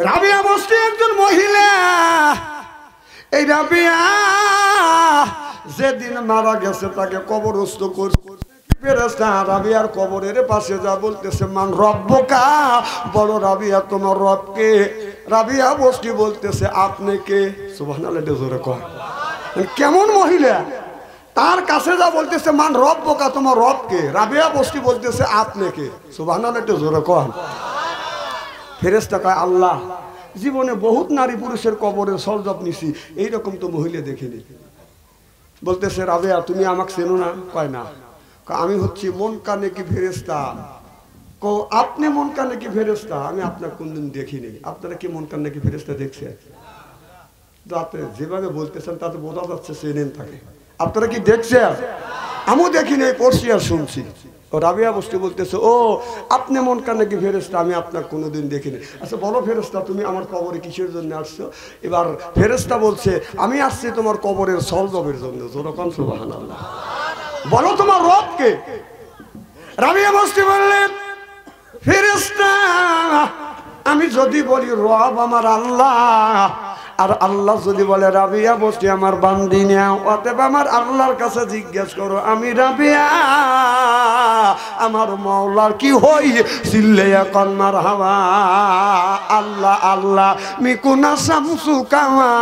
রাবিয়া বস্তি একজন মহিলা। এই রাবিয়া যেদিন মারা গেছে তাকে কবরস্থ করছে ফেরেশতা রাবিয়ার কবরের পাশে যা বলতেছে মান রব্বুকা, বলো রাবিয়া তোমার রবকে। রাবিয়া বস্তি বলতেছে আপনি কে? সুবহানাল্লাহ, জোরে কয়। কেমন মহিলা, তার কাছে যা বলতেছে মান রব্বুকা, তোমার রবকে। রাবিয়া বস্তি বলতেছে আপনি কে? সুবহানাল্লাহ, জোরে কয়। ফেরেশতা কয় আল্লাহ, জীবনে বহুত নারী পুরুষের কবরের সলজব নিছি, এইরকম তো মহিলা দেখিনি। বলতেছে রাবিয়া তুমি আমাকে চেনো না? কয় না। আমি হচ্ছি মন কানে কি ফেরেশতা। কো আপনি মন কানে কি ফেরেশতা? আমি আপনার কোনদিন দেখিনি। আপনারা কি মন কানে কি ফেরেশতা দেখছেন? আপনি যেভাবে বলতেছেন তাতে বোঝা যাচ্ছে চেনেন তাকে। আপনারা কি দেখছেন? আমিও দেখিনি, পড়ছি আর শুনছি। ও রাবিয়া বস্তি বলতেছে ও আপনি মন কানে কি ফেরেশতা, আমি আপনার কোনোদিন দেখিনি। আচ্ছা বলো ফেরেশতা তুমি আমার কবরে কিসের জন্য আসছো? এবার ফেরেশতা বলছে আমি আসছি তোমার কবরের সলজবের জন্য। যেরকম সুবহানাল্লাহ, বলো তোমার রবকে। রাবিয়া বস্তি বললেন ফেরেশতা আমি যদি বলি রব আমার আল্লাহ, আর আল্লাহ যদি বলে রাবিয়া বস্তি আমার বান্দি নাও, অতএব আমার আল্লাহর কাছে জিজ্ঞেস করো আমি রাবিয়া আমার মাওলার কি হই? চিল্লাইয়া কোন মারহাবা। আল্লাহ আল্লাহ মিকুনা শামসু কামা,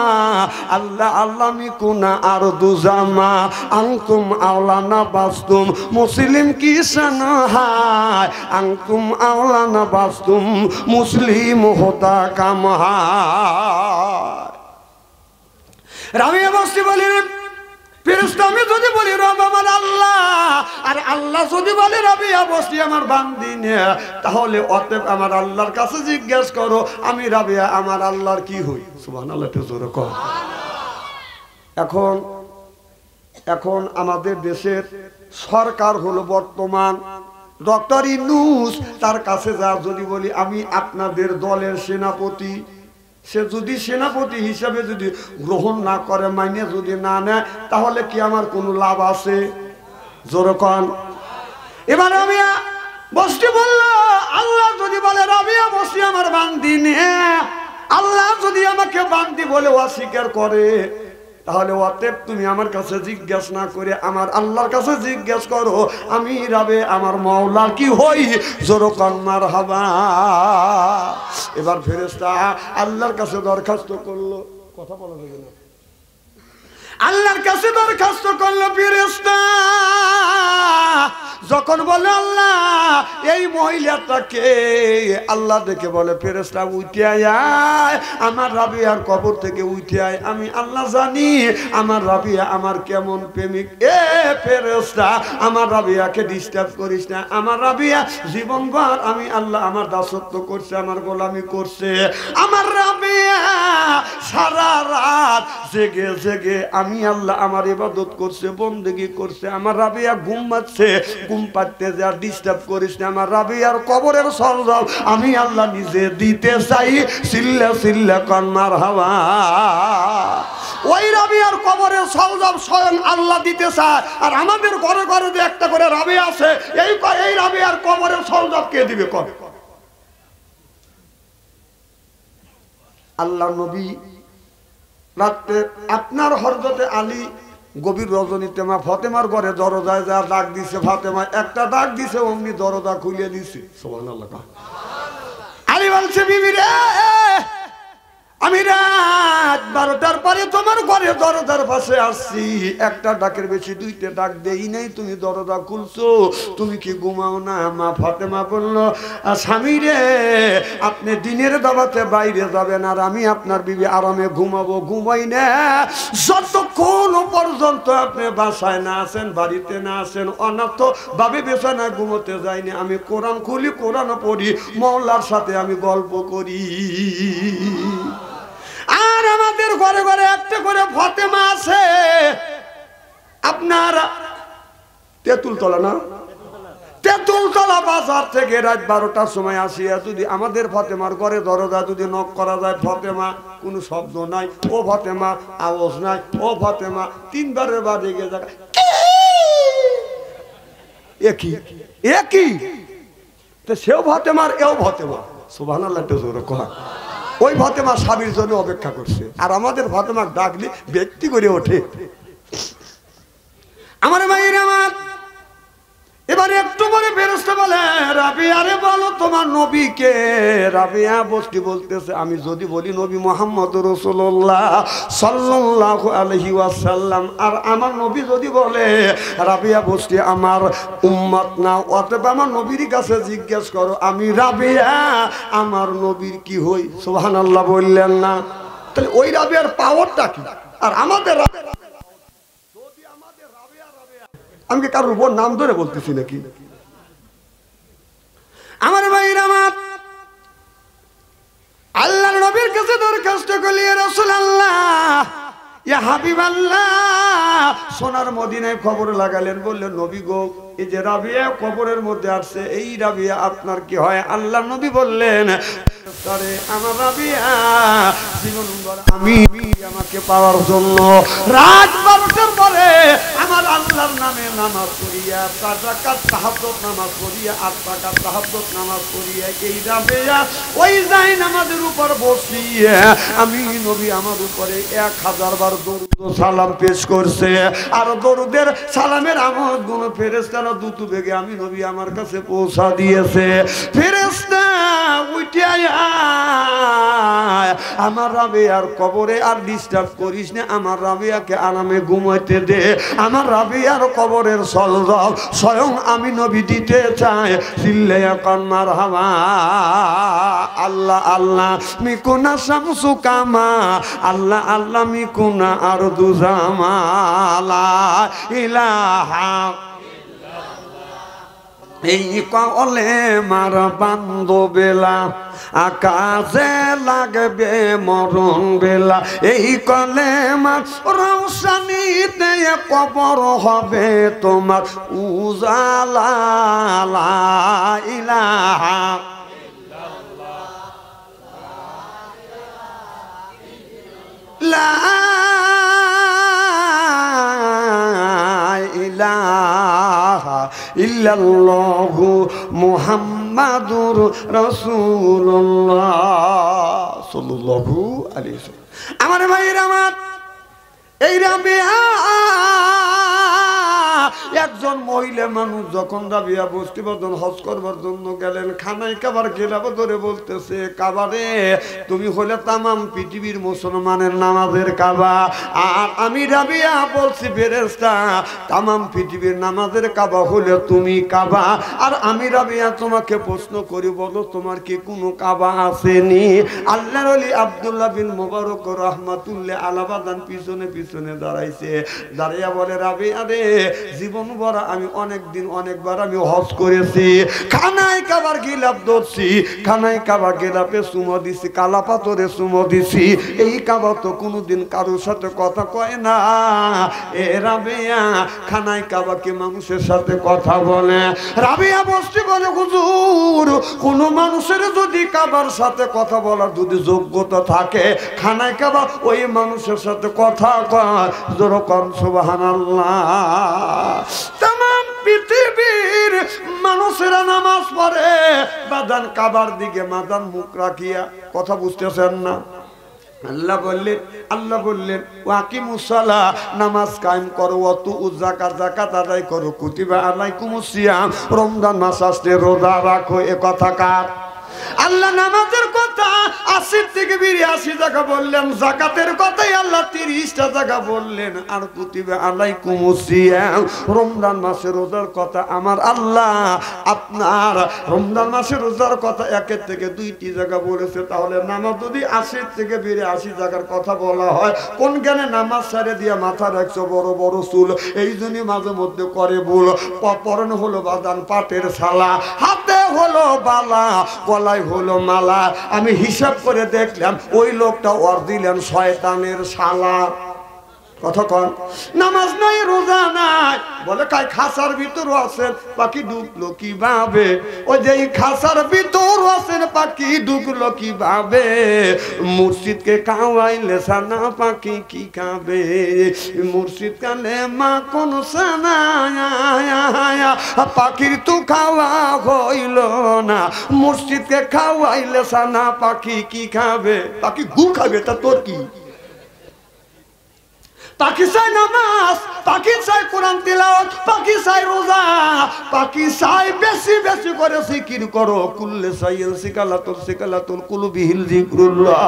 আল্লাহ আল্লাহ মিকুনা আরদু জামা, আনতুম আওলানা বাস্তুম মুসলিম কি সানহায়, আনতুম আওলানা বাস্তুম মুসলিম হোতা কামহায়। রাবিয়া বস্তি বলেন ফেরেশতা আমি যদি বলি রব আমার আল্লাহ, আর আল্লাহ যদি বলে রাবিয়া বস্তি আমার বান্দি না, তাহলে অতএব আমার আল্লাহর কাছে জিজ্ঞেস করো আমি রাবিয়া আমার আল্লাহর কি হই? সুবহানাল্লাহ, জোরে কর। এখন আমাদের দেশের সরকার হলো বর্তমান ডক্টর ইউনূস, তার কাছে যা যদি বলি আমি আপনাদের দলের সেনাপতি, সে যদি সেনাপতি হিসাবে যদি গ্রহণ না করে, মাইনে যদি না নেয়, তাহলে কি আমার কোনো লাভ আছে? জোরে কন। এবার রাবিয়া বস্তি বলল আল্লাহ যদি বলে রাবিয়া বস্তি আমার বান্দি নে, আল্লাহ যদি আমাকে বান্দি বলে অস্বীকার করে, তাহলে অতএব তুমি আমার কাছে জিজ্ঞেস না করে আমার আল্লাহর কাছে জিজ্ঞেস করো আমি রাবে আমার মাওলার কি হই? জোরে কন মারহাবা। এবার ফেরেশতা আল্লাহর কাছে দরখাস্ত করলো, কথা বলা যাবে না, আল্লাহর কাছে দরখাস্ত করলো। ফেরেশতা যখন বলে আল্লাহ এই মহিলাটাকে, আল্লাহ দেখে বলে ফেরেশতা উঠে আয়, আমার রাবিয়ার কবর থেকে উঠে আয়, আমি আল্লাহ জানি আমার রাবিয়া আমার কেমন প্রেমিক। এ ফেরেশতা আমার রাবিয়াকে ডিস্টার্ব করিস না, আমার রাবিয়া জীবনভর আমি আল্লাহ আমার দাসত্ব করছে, আমার গোলামি করছে, আমার রাবিয়া সারা রাত জেগে জেগে আমি আল্লাহ আমার ইবাদত করছে, বন্দেগী করছে, আমার রাবিয়া ঘুমাচ্ছে, ঘুম পাড়তে যা ডিস্টার্ব করিস না, আমার রাবিয়ার কবরের সরঞ্জাম আমি আল্লাহ নিজে দিতে চাই। সিল্লা সিল্লা কন মারহাবা। ওই রাবিয়ার কবরের সরঞ্জাম স্বয়ং আল্লাহ দিতে চায়, আর আমাদের ঘরে ঘরে যে একটা করে রাবিয়া আছে, এই রাবিয়ার কবরের সরঞ্জাম কে দিবে? কর আল্লাহ নবী রাত্রে আপনার হযরতে আলী গভীর রজনীতে মা ফাতেমার ঘরে দরজায় যা ডাক দিছে, ফাতেমা একটা ডাক দিছে, অমনি দরজা খুলে দিছে। সুবহানাল্লাহ। আলী বলছে বিবি রে আমি রাত 12টার পরে তোমার ঘরে দরজার পাশে আসছি, একটা ডাকের বেশি দুইটা ডাক দেই নাই, তুমি দরজা খুলছো, তুমি কি ঘুমাও না? মা ফাতেমা বলল স্বামী রে আপনি দিনের দাওয়াতে বাইরে যাবেন, আর আমি আপনার বিবি আরামে ঘুমাবো। ঘুমাই না যতক্ষণ পর্যন্ত আপনি বাসায় না আসেন, বাড়িতে না আসেন, অনাথ ভাবে বিছানায় ঘুমোতে যাইনি, আমি কোরআন খুলি, কোরআন পড়ি, মওলার সাথে আমি গল্প করি। আর আমাদের ঘরে ঘরে একটা করে ফাতেমা আছে, আপনার তেঁতুলতলা না, তেঁতুলতলা বাজার থেকে রাত 12টার সময় আসিয়া যদি আমাদের ফাতেমার ঘরে দরজা যদি নক করা যায়, ফাতেমা কোনো শব্দ নাই, ও ফাতেমা আওয়াজ নাই, ও ফাতেমা তিনবারের বাদে গিয়ে যায় একই একই, তো সেও ফাতেমার এও ফাতেমা। সুবহানাল্লাহ, জোরে কয়। ওই ফাতেমা স্বামীর জন্য অপেক্ষা করছে, আর আমাদের ফাতেমা ডাকলে ব্যক্তি করে ওঠে। আমার ভাইয়ের আমার, এবারে একটু পরে ফেরেশতা বলে রাবিয়া রে বলো তোমার নবী কে? রাবিয়া বসতি বলতেছে আমি যদি বলি নবী মুহাম্মদ রাসূলুল্লাহ সাল্লাল্লাহু আলাইহি ওয়াসাল্লাম, আর আমার নবী যদি বলে রাবিয়া বসতি আমার উম্মত না, অতএব আমার নবীর কাছে জিজ্ঞেস করো আমি রাবিয়া আমার নবীর কি হই? সুবহানাল্লাহ বললেন না? তাহলে ওই রাবিয়ার পাওয়ারটা কি? আর আমাদের আমি কি কারোর উপর নাম ধরে বলতেছি নাকি? আমার ভাইরা আমার, আল্লাহর নবীর কাছে দরখাস্ত করলি রাসূলুল্লাহ ইয়া হাবিবাল্লাহ, সোনার মদিনায় খবর লাগালেন, বললেন নবী গো এই যে রাবিয়া কবরের মধ্যে আসছে, এই রাবিয়া আপনার কি হয়? আল্লাহর নবী বললেন আরে আমার রাবিয়া জীবনভর আমি আমাকে পাওয়ার জন্য রাত 12টার পরে আমার আল্লাহর নামে নামাজ পড়িয়া, 4 রাকাত তাহাজ্জুদ নামাজ পড়িয়া, 8 রাকাত তাহাজ্জুদ নামাজ পড়িয়া এই রাবিয়া ওই যাই নামাজের উপর বসিয়ে আমি নবী আমার উপরে 1000 বার দরুদ ও সালাম পেশ করছে, আর দরুদের সালামের আওয়াজগুলো ফেরেশতারা দ্রুত বেগে আমি নবী আমার কাছে পৌঁছা দিয়েছে। ফেরেশতা উঠে আমার রাবিয়ার কবরে আর ডিস্টার্ব করিস না, আমার রাবিয়াকে আরামে ঘুমাইতে দে, আমার রাবিয়ার কবরের সলজল স্বয়ং আমি নবী দিতে চাই। চিল্লায়া কান মারহাবা। আল্লাহ আল্লাহ মিকুনা শামসু কামা, আল্লাহ আল্লাহ মিকুনা আরদু জামালা ইলাহা এই কলে মার বান্ধবেলা আকাশে লাগবে মরণ বেলা, এই কলে মার রৌশনীতে কবর হবে তোমার উজালা লা ইলাহা লা ইলাহা ইল্লাল্লাহু মুহাম্মাদুর রাসূলুল্লাহ সাল্লাল্লাহু আলাইহি ওয়াসাল্লাম। আমার ভাইরা আমার, এই রাবিয়া একজন মহিলা মানুষ যখন রাবিয়া বস্তি বদন হজ করবার জন্য গেলেন, খানায় কাবার গেলাব ধরে বলতেছে কাবারে তুমি হলে তামাম পৃথিবীর মুসলমানের নামাজের কাবা, আর আমি রাবিয়া বলছি ফেরেশতা তামাম পৃথিবীর নামাজের কাবা হলে তুমি কাবা, আর আমি রাবিয়া তোমাকে প্রশ্ন করি বলো তোমার কি কোনো কাবা আসেনি? আল্লাহর ওলি আব্দুল্লাহ বিন মুবারক রাহমাতুল্লাহ আলাবাদান পিছনে পিছনে দাঁড়াইছে, দাঁড়িয়ে বলে রাবিয়া রে জীবন ভরা আমি অনেকদিন অনেকবার আমি হজ করেছি, খানায় কাবার গিলাপ ধরছি, খানায় কাবা গিলাপে চুমো দিছি, কালা পাথরে চুমো দিছি, এই কাবা তো কোনোদিন কারোর সাথে কথা কয় না। এ রাবিয়া খানায় কাবা কি মানুষের সাথে কথা বলে? রাবিয়া বসতে বলে হুজুর কোন মানুষের যদি কাবার সাথে কথা বলার যদি যোগ্যতা থাকে খানায় কাবা ওই মানুষের সাথে কথা কয়, যেরকম সুবহানাল্লাহ। তামাম পৃথিবীর মানুষেরা নামাজ পড়ে বাদান কাবার দিকে মাদান মুখ রাখিয়া, কথা বুঝতেছেন না? আল্লাহ বললেন ওয়াকিমুস সালাহ, নামাজ কায়েম করো, ওয়াতু যাকাত, যাকাত আদায় করো, কুতিবা আলাইকুমুস সিয়াম, রমজান মাস আসলে রোজা রাখো। এ কথা কার? আল্লাহ নামাজের কথা 80 থেকে 82 জায়গা বললেন, যাকাতের কথাই আল্লাহ 30টা জায়গা বললেন, আর কুতিবা আলাইকুমুস সিয়াম রমজান মাসের রোজার কথা আমার আল্লাহ আপনার রমজান মাসের রোজার কথা 1 থেকে 2টি জায়গা বলেছে। তাহলে নামাজ যদি 80 থেকে 82 জায়গার কথা বলা হয়, কোন জ্ঞানে নামাজ ছেড়ে দিয়ে মাথা রাখছো বড় বড় চুল, এই জন্য মাঝে মধ্যে করে ভুল। পরনে হলো বাদান পাটের ছালা, হাতে হলো বালা, গলায় হলো মালা। আমি হিসাব করে দেখলাম ওই লোকটা ওর দিলেন শয়তানের শালা। কথা কন, নামাজ নাই রোজা নাই, বলে কাই খাসার ভিতর আছেন পাখি ঢুকলো কিভাবে, ওই যে খাসার ভিতর আছেন পাখি ঢুকলো কিভাবে, মুর্শিদকে খাওয়াইলে সানা পাখি কি খাবে, মুর্শিদ কালে মা কোন সানা পাখির তো খাওয়া হইল না, মুর্শিদকে খাওয়াইলে সানা পাখি কি খাবে, পাখি গু খাবে, তা তোর কি? পাখি চাই নামাজ, পাখি চাই কোরআন তিলাওয়াত, পাখি চাই রোজা, পাখি চাই বেশি বেশি করে জিকির করো, কুল্লে চাইল সিকালাতুল কুলুবিহিল যিকরুল্লাহ,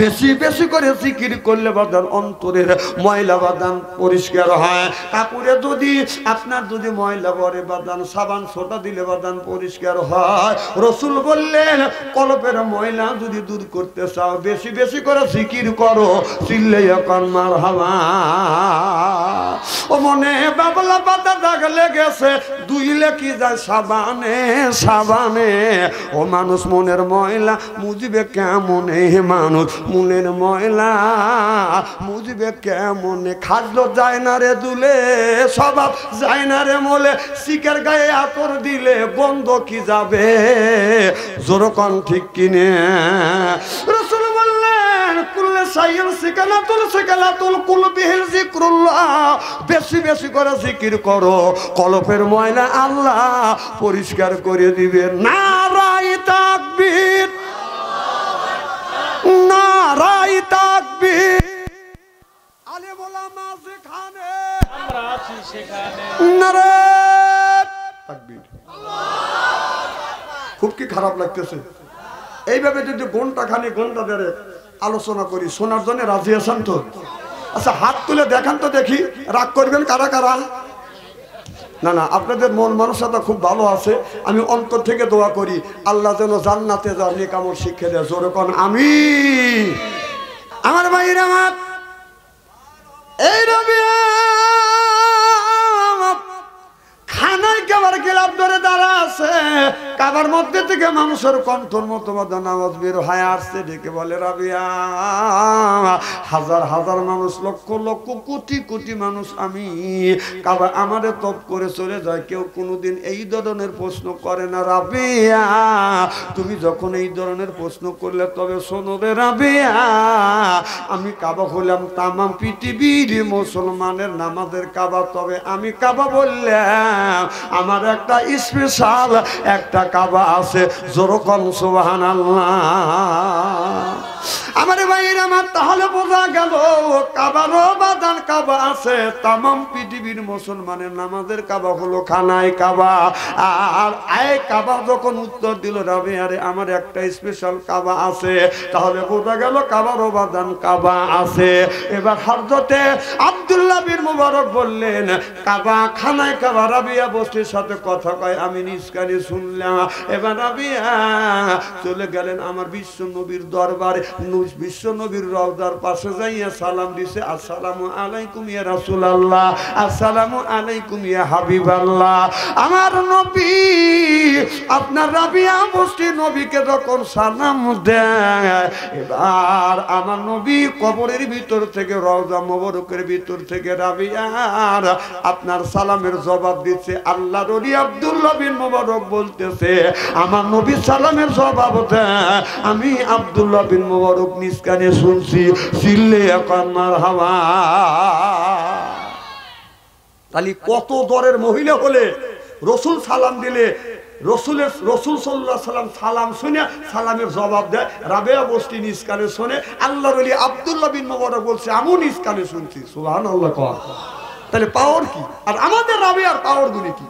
বেশি বেশি করে জিকির করলে বাদান অন্তরের ময়লা বাদান পরিষ্কার হয়। কাপড়ে যদি আপনার যদি ময়লা পড়ে বাদান সাবান সোটা দিলে বাদান পরিষ্কার হয়। রাসূল বললেন কলবের ময়লা যদি দূর করতে চাও বেশি বেশি করে জিকির করো, চিল্লাইয়া কান মারহাবা। ও মনে বাবলা পাতা দাগ লেগেছে, ধুইলে কি যায় সাবানে সাবানে, ও মানুষ মনের ময়লা মুজিবে কেমনে, মানুষ মনের ময়লা মুজিবে কেমনে, খাজলো যায় না রে দুলে স্বভাব যায় না রে মোলে, শিকের গায়ে আতর দিলে বন্ধ কি যাবে, জোরকন ঠিক কিনে। রাসূল বললেন কুল্লে সাইয়্যিন সিকালাতুল কুলবিহিল যিকরুল্লাহ, বেশি বেশি করে জিকির করো, কলবের ময়লা আল্লাহ পরিষ্কার করে দিবে। নারায়ে তাকবীর, নারায়ে তাকবীর, আলেম ওলামা যেখানে আমরা আছি সেখানে নারায়ে তাকবীর। খুব কি খারাপ লাগতেছে, এইভাবে যদি ঘন্টা ধরে আলোচনা করি, শোনার জন্য রাজি আছেন তো? আচ্ছা হাত তুলে দেখান তো দেখি, রাগ করবেন কারা কারা? না না, আপনাদের মন মানসিকতা খুব ভালো আছে, আমি অন্তর থেকে দোয়া করি আল্লাহ যেন জান্নাতে যাওয়ার নেক আমল শিক্ষা দেয়, জোরে কোন আমিন। আমার ভাইরা আমার এই রাবিয়া খানায় কাবার গেলাপ ধরে দাঁড়া আছে, কাবার মধ্যে থেকে মানুষের কণ্ঠর মতো মতো নামাজ বের হয়ে আসছে, ডেকে বলে রাবিয়া, হাজার হাজার মানুষ, লক্ষ লক্ষ কোটি কোটি মানুষ আমি কাবা আমারে তপ করে চলে যায়, কেউ কোনোদিন এই ধরনের প্রশ্ন করে না, রাবিয়া তুমি যখন এই ধরনের প্রশ্ন করলে তবে শোনো রে রাবিয়া, আমি কাবা হলাম তামাম পৃথিবীর মুসলমানের নামাজের কাবা, তবে আমি কাবা বললাম আমার একটা স্পেশাল একটা কাবা আছে, জোরকন সুবহানাল্লাহ। আমার ভাইরা আমার তাহলে বোঝা গেল কাবারও বাদান কাবা আছে, তামাম পৃথিবীর মুসলমানের নামাজের কাবা হলো খানায় কাবা। আর এই কাবা যখন উত্তর দিল রাবিয়ারে আমার একটা স্পেশাল কাবা আছে, তাহলে বোঝা গেল কাবারও বাদান কাবা আছে। এবার হযরতে আব্দুল্লাহ বিন মুবারক বললেন কাবা খানায় কাবা, রাবিয়া বস্তির সাথে কথা কয় আমি নিজ কানে শুনলাম। এবার রাবিয়া চলে গেলেন আমার বিশ্ব নবীর দরবারে, বিশ্ব নবীর রওজার পাশে যাইয়া সালাম দিছে, আসসালামু আলাইকুম ইয়া রাসূলুল্লাহ, আসসালামু আলাইকুম ইয়া হাবিবাল্লাহ। আমার নবী আপনার রাবিয়া বস্তি নবীকে যখন সালাম দেয়, এবার আমার নবী কবরের ভিতর থেকে রওজা মোবারকের ভিতর থেকে রাবিয়ার আপনার সালামের জবাব দিচ্ছে। আল্লাহর ওলি আব্দুল্লাহ বিন মুবারক বলতেছে আমার নবী সালামের জবাব দেয়, আমি আব্দুল্লাহ বিন মুবারক নিজ কানে শুনছি, চিল্লে এখন মারহাবা। তাহলে কত দরের মহিলা হলে রসুল সালাম দিলে রসুল সাল্লাল্লাহু আলাইহি সাল্লাম সালাম শুনে সালামের জবাব দেয়, রাবিয়া বস্তি নিজ কানে শুনে, আল্লাহর ওলি আব্দুল্লাহ বিন মুবারক বলছে আমি নিজ কানে শুনছি, সুবহানাল্লাহ। তাহলে পাওয়ার কি? আর আমাদের রাবিয়ার পাওয়ার গুলি কি?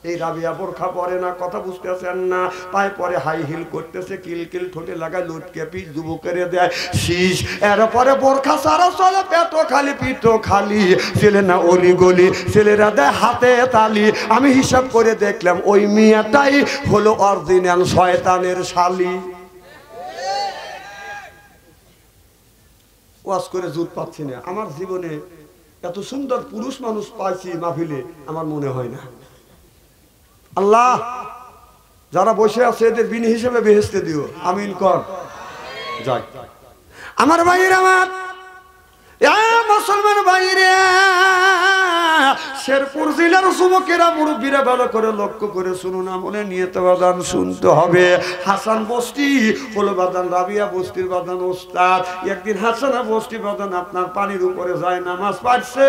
এই রাবিয়া বোরখা পরে না, কথা বুঝতেছেন না, পায়ে পরে হাই হিল করতেছে, কিলকিল ঠোঁটে লাগায় লটকে পিঠ দুবু করে দেয় শীষ, এরপরে বোরখা সারা চলে, পেটো খালি পিঠো খালি, ছেলে না অলি গলি, ছেলেরা দেয় হাতে তালি। আমি হিসাব করে দেখলাম ওই মিয়াটাই হলো অরিজিনাল শয়তানের শালি। ওয়াজ করে জুত পাচ্ছি না, আমার জীবনে এত সুন্দর পুরুষ মানুষ পাইছি মাহফিলে আমার মনে হয় না। আল্লাহ যারা বসে আছে এদের বিনি হিসেবে বেহেশতে দিও, আমিন কর। যাই আমার ভাইয়ের আমার মুসলমান ভাইরে, শেরপুর জেলার যুবকেরা মুরব্বীরা ভালো করে লক্ষ্য করে শুনুন, আমলে নিয়ে তো বাদান শুনতে হবে। হাসান বস্তি হলো বাদান রাবিয়া বস্তির বাদান ওস্তাদ। একদিন হাসানা বস্তি বাদান আপনার পানির উপরে যায় নামাজ পড়ছে,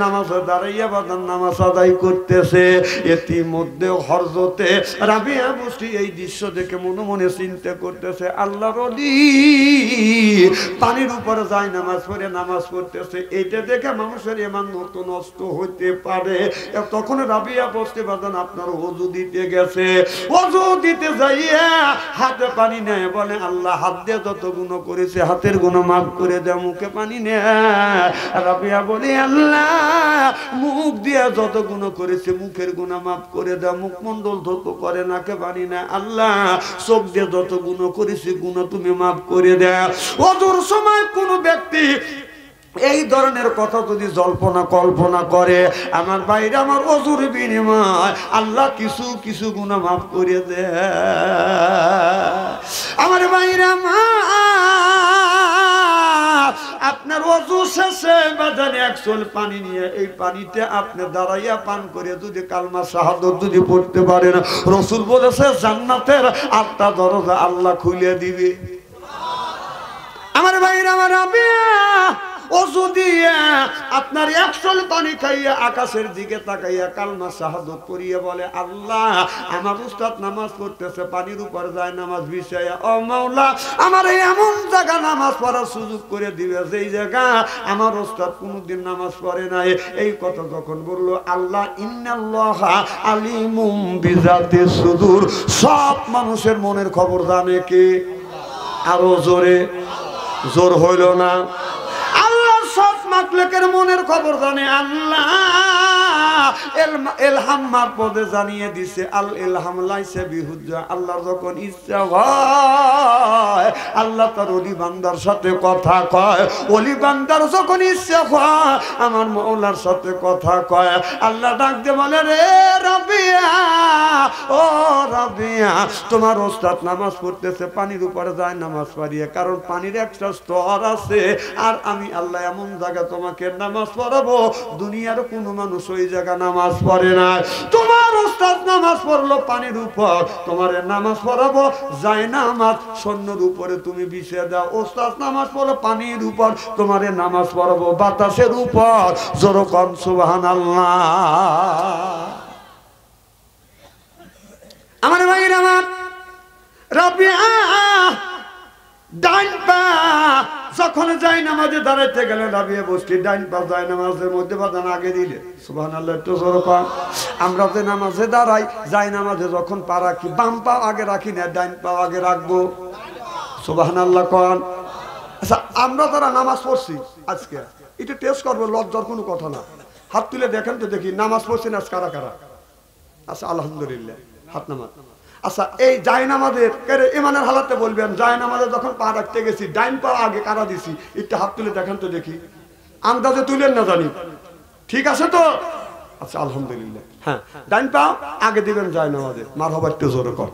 নামাজে দাঁড়াইয়া বাদান নামাজ আদায় করতেছে। ইতিমধ্যে হযরতে রাবিয়া বস্তি এই দৃশ্য দেখে মনে মনে চিন্তা করতেছে, আল্লাহর ওলি পানির উপরে যায় নামাজ পড়ে নামাজ পড়তেছে, এইটা দেখে মানুষের ইমান নষ্ট হইতে পারে। তখন রাবিয়া বস্তি বাদান আপনার ওযু দিতে গেছে, ওযু দিতে যাইয়া হাতে পানি নেয়, বলে আল্লাহ হাত দিয়ে যত গুনাহ করেছে হাতের গুনাহ মাফ করে দাও। মুখে পানি নেয়, রাবিয়া বলে আল্লাহ মুখ দিয়ে যত গুনাহ করেছে মুখের গুনাহ মাফ করে দাও। মুখমণ্ডল যত করে নাকে পানি নেয়, আল্লাহ চোখ দিয়ে যত গুনাহ করেছে গুনাহ তুমি মাফ করে দাও। ওযুর সময় কোন ব্যক্তি এই ধরনের কথা যদি জল্পনা কল্পনা করে, আমার বাইরে আমার ওযুর বিনিময় আল্লাহ কিছু কিছু গুনাহ মাফ করে দেয়। আমার বাইরে আপনার ওযু শেষে বাজারে এক চোল পানি নিয়ে এই পানিতে আপনি দাঁড়াইয়া পান করে যদি কালমা শাহাদাত যদি পড়তে পারেন, রাসূল বলেছে জান্নাতের 8টা দরজা আল্লাহ খুলে দিবে। আমার ভাইরা আমার রাবিয়া ওযু দিয়ে আপনার এক চোল পানি খাইয়া আকাশের দিকে তাকাইয়া কালমা শাহাদাত পড়িয়া বলে, আল্লাহ আমার উস্তাদ নামাজ পড়তেছে পানির উপর যায় নামাজ বিছাইয়া, ও মাওলা আমার এমন জায়গা নামাজ পড়ার সুযোগ করে দিবে যেই জায়গা আমার উস্তাদ কোনোদিন নামাজ পড়ে নাই। এই কথা যখন বললো, আল্লাহ ইন্নাল্লাহা আলিমুম বিজাতিস সুদূর, সব মানুষের মনের খবর জানে কে? আরো জোরে, জোর হইল না? সব মাখলুকের মনের খবর জানে আল্লাহ। ইলহাম মারফতে জানিয়ে দিছে, আল ইলহাম লাইসা বিহুজ্জা, আল্লাহ যখন ইচ্ছা হয় আল্লাহ তার ওলি বান্দার সাথে কথা কয়। ওলি বান্দার যখন ইচ্ছা হয় আমার মাওলার সাথে কথা কয়। আল্লাহ ডাক দিয়ে বলে, রে রাবিয়া, ও রাবিয়া তোমার ওস্তাদ নামাজ পড়তেছে পানির উপরে যায় নামাজ পড়িয়ে, কারণ পানির একটা স্তর আছে, আর আমি আল্লাহ এমন জায়গা তোমাকে নামাজ পড়াবো দুনিয়ার কোনো মানুষ ওই জায়গা নামাজ পড়ে না। তোমার ওস্তাদ নামাজ পড়লো পানির উপর, তোমার নামাজ পড়াবো যায় না আমার সৈন্যর উপরে তুমি বিছিয়ে দাও। ওস্তাদ নামাজ পড়লো পানির উপর, তোমার নামাজ পড়াবো বাতাসের উপর। যেরকম সুবহানাল্লাহ। আমার ভাইরা আমার রাবিয়া ডাইন পা যখন যাই নামাজে দাঁড়াইতে গেলে রাবিয়া বস্তি ডাইন পা যায় নামাজের মধ্যে বাদান আগে দিলে, সুবহানাল্লাহ একটু যেরকম আমরা যে নামাজে দাঁড়াই যাই নামাজে যখন পা রাখি বাম পা আগে রাখি না, ডাইন পা আগে রাখবো, সুবহানাল্লাহ কোন। আচ্ছা আমরা যারা নামাজ পড়ছি আজকে এটা টেস্ট করবো, লজ্জার কোনো কথা না। হাত তুলে দেখেন তো দেখি নামাজ পড়ছেন আজ কারা কারা? আচ্ছা আলহামদুলিল্লাহ, হাত নামা। আচ্ছা এই জায়নামাজের ইমানের হালাতে বলবেন, জায়নামাজে যখন পা রাখতে গেছি ডাইন পা আগে কারা দিছি একটু হাত তুলে দেখেন তো দেখি, আন্দাজে তুলেন না জানি, ঠিক আছে তো? আচ্ছা আলহামদুলিল্লাহ, হ্যাঁ ডাইন পা আগে দিবেন জায়নামাজে, মারহাবা একটু জোরে কর।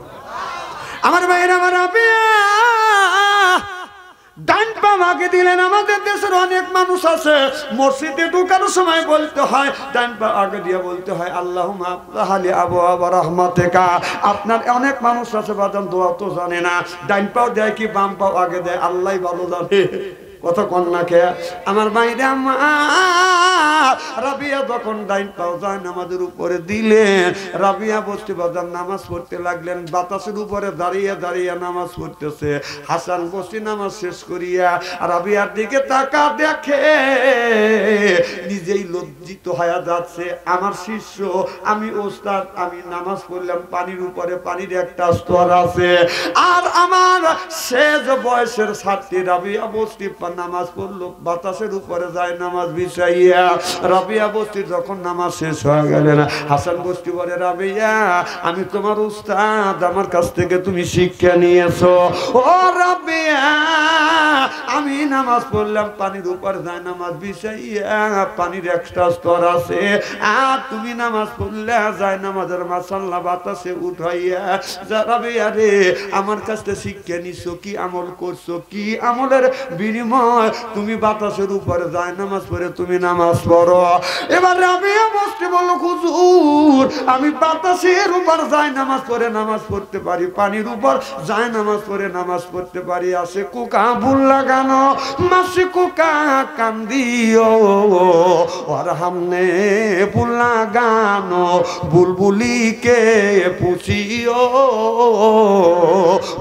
আমার ভাইরা আমার রাবিয়া ডাইন পা আগে দিলেন। আমাদের দেশের অনেক মানুষ আছে মসজিদে ঢোকার সময় বলতে হয় ডাইন পা আগে দিয়ে বলতে হয় আল্লাহুম্মা আফতাহলি আবওয়াব রাহমাতিকা। আপনার অনেক মানুষ আছে বাদান দোয়া তো জানে না, ডাইন পাও দেয় কি বাম পাও আগে দেয় আল্লাহই ভালো জানে। কত কন্যাকে আমার বাইরে রাবিয়া যখন ডাইন পাও যায় নামাজের উপরে দিলেন, রাবিয়া বসতে বাজার নামাজ পড়তে লাগলেন, বাতাসের উপরে দাঁড়িয়ে দাঁড়িয়ে নামাজ পড়তেছে। হাসান বসে নামাজ শেষ করিয়া রাবিয়ার দিকে তাকা দেখে, নিজেই লজ্জিত হয়ে যাচ্ছে। আমার শিষ্য, আমি ওস্তাদ, আমি নামাজ পড়লাম পানির উপরে, পানির একটা স্তর আছে, আর আমার শেষ বয়সের ছাত্রী রাবিয়া বসতে নামাজ পড়লো বাতাসের উপরে যায় নামাজ বিছাইয়া। রাবিয়া বস্তির যখন নামাজ শেষ হয়ে গেলেন, হাসান বস্তি বলে, রাবিয়া আমি তোমার উস্তাদ, আমার কাছ থেকে তুমি শিক্ষা নিয়েছো। ও রাবিয়া আমি নামাজ পড়লাম পানির উপর যায় নামাজ বিছাইয়া, পানির এক্সট্রা স্তর আছে, আর তুমি নামাজ পড়লে যায় নামাজের মাসাল্লাহ বাতাসে উঠাইয়া রাবিয়া রে আমার কাছে শিক্ষা নিছো, কি আমল করছো, কি আমলের বিনিময় তুমি বাতাসের উপরে যায় নামাজ পড়ে তুমি নামাজ পড়ো। এবার রাবিয়া বসতে বলল হুজুর আমি বাতাসের উপর যায় নামাজ পড়ে নামাজ পড়তে পারি, পানির উপর যায় নামাজ পড়ে নামাজ পড়তে পারি। আসে কুকা ভুল লাগানো মাসে কুকা কান্দিও আর হামনে ভুল লাগানো বুলবুলিকে পুষিও,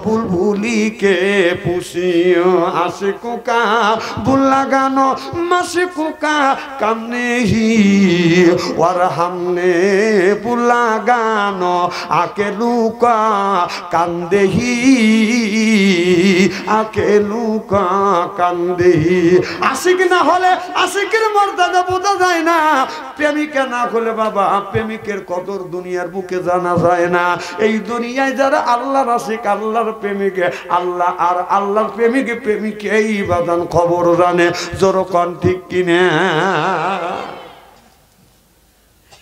বুলবুলিকে পুষিও। আসে কুকা ভুল লাগানো মাসে কুকা কান্দেহি আর হামনে ভুল লাগানো আকে লুকা কান্দেহি, আকে লুকা কান্দেহি। আশিক না হলে আশিকের মর্যাদা বোঝা যায় না, প্রেমিকা না হলে বাবা প্রেমিকের কদর দুনিয়ার বুকে জানা যায় না। এই দুনিয়ায় যারা আল্লাহর আশিক আল্লাহর প্রেমিকে আল্লাহ আর আল্লাহর প্রেমিকে প্রেমিকে এই বাদান খবর জানে। জোরকন ঠিক কিনা?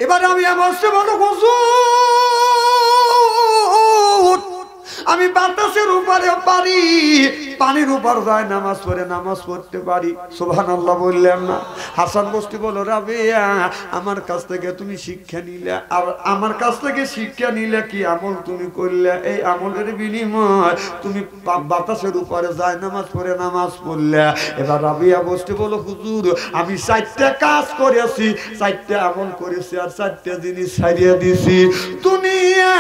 এবার আমি বসে বলো হুজুর আমি বাতাসের উপরে পারি, পানির উপর যায় নামাজ পড়ে নামাজ পড়তে পারি। সুবহানাল্লাহ বললেন না? হাসান বস্তি বলো রাবিয়া আমার কাছ থেকে তুমি শিক্ষা নিলে, আর আমার কাছ থেকে শিক্ষা নিলে কি আমল তুমি করলে, এই আমলের বিনিময় তুমি বাতাসের উপরে যায় নামাজ পড়ে নামাজ পড়লে। এবার রাবিয়া বস্তি বলো হুজুর আমি 4টা কাজ করেছি, 4টা আমল করেছি, আর 4টা জিনিস ছাড়িয়ে দিছি। দুনিয়া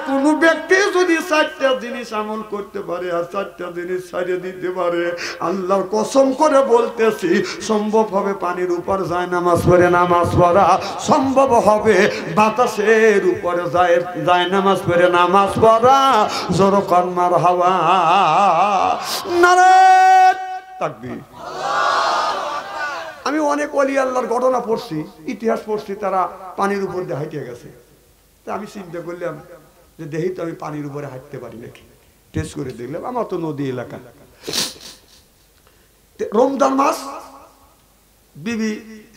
কোন ব্যক্তি যদি 4টা জিনিস আমল করতে পারে আর 4টা জিনিস ছাড়িয়ে দিতে পারে, আল্লাহর কসম করে বলতেছি সম্ভব হবে পানির উপর যায় নামাজ পড়ে নামাজ পড়া, সম্ভব হবে বাতাসের উপরে যায় নামাজ পড়ে নামাজ পড়া। জোরে কান মারহাবা, নারে তাকবীর। আমি অনেক ওলি আল্লাহর ঘটনা পড়ছি, ইতিহাস পড়ছি, তারা পানির উপর দিয়ে হাঁটে গেছে। তা আমি চিন্তা করলাম যে দেখি তো আমি পানির উপরে হাঁটতে পারি নাকি, টেস্ট করে দেখলাম। আমার তো নদী এলাকা, রমজান মাস বিবি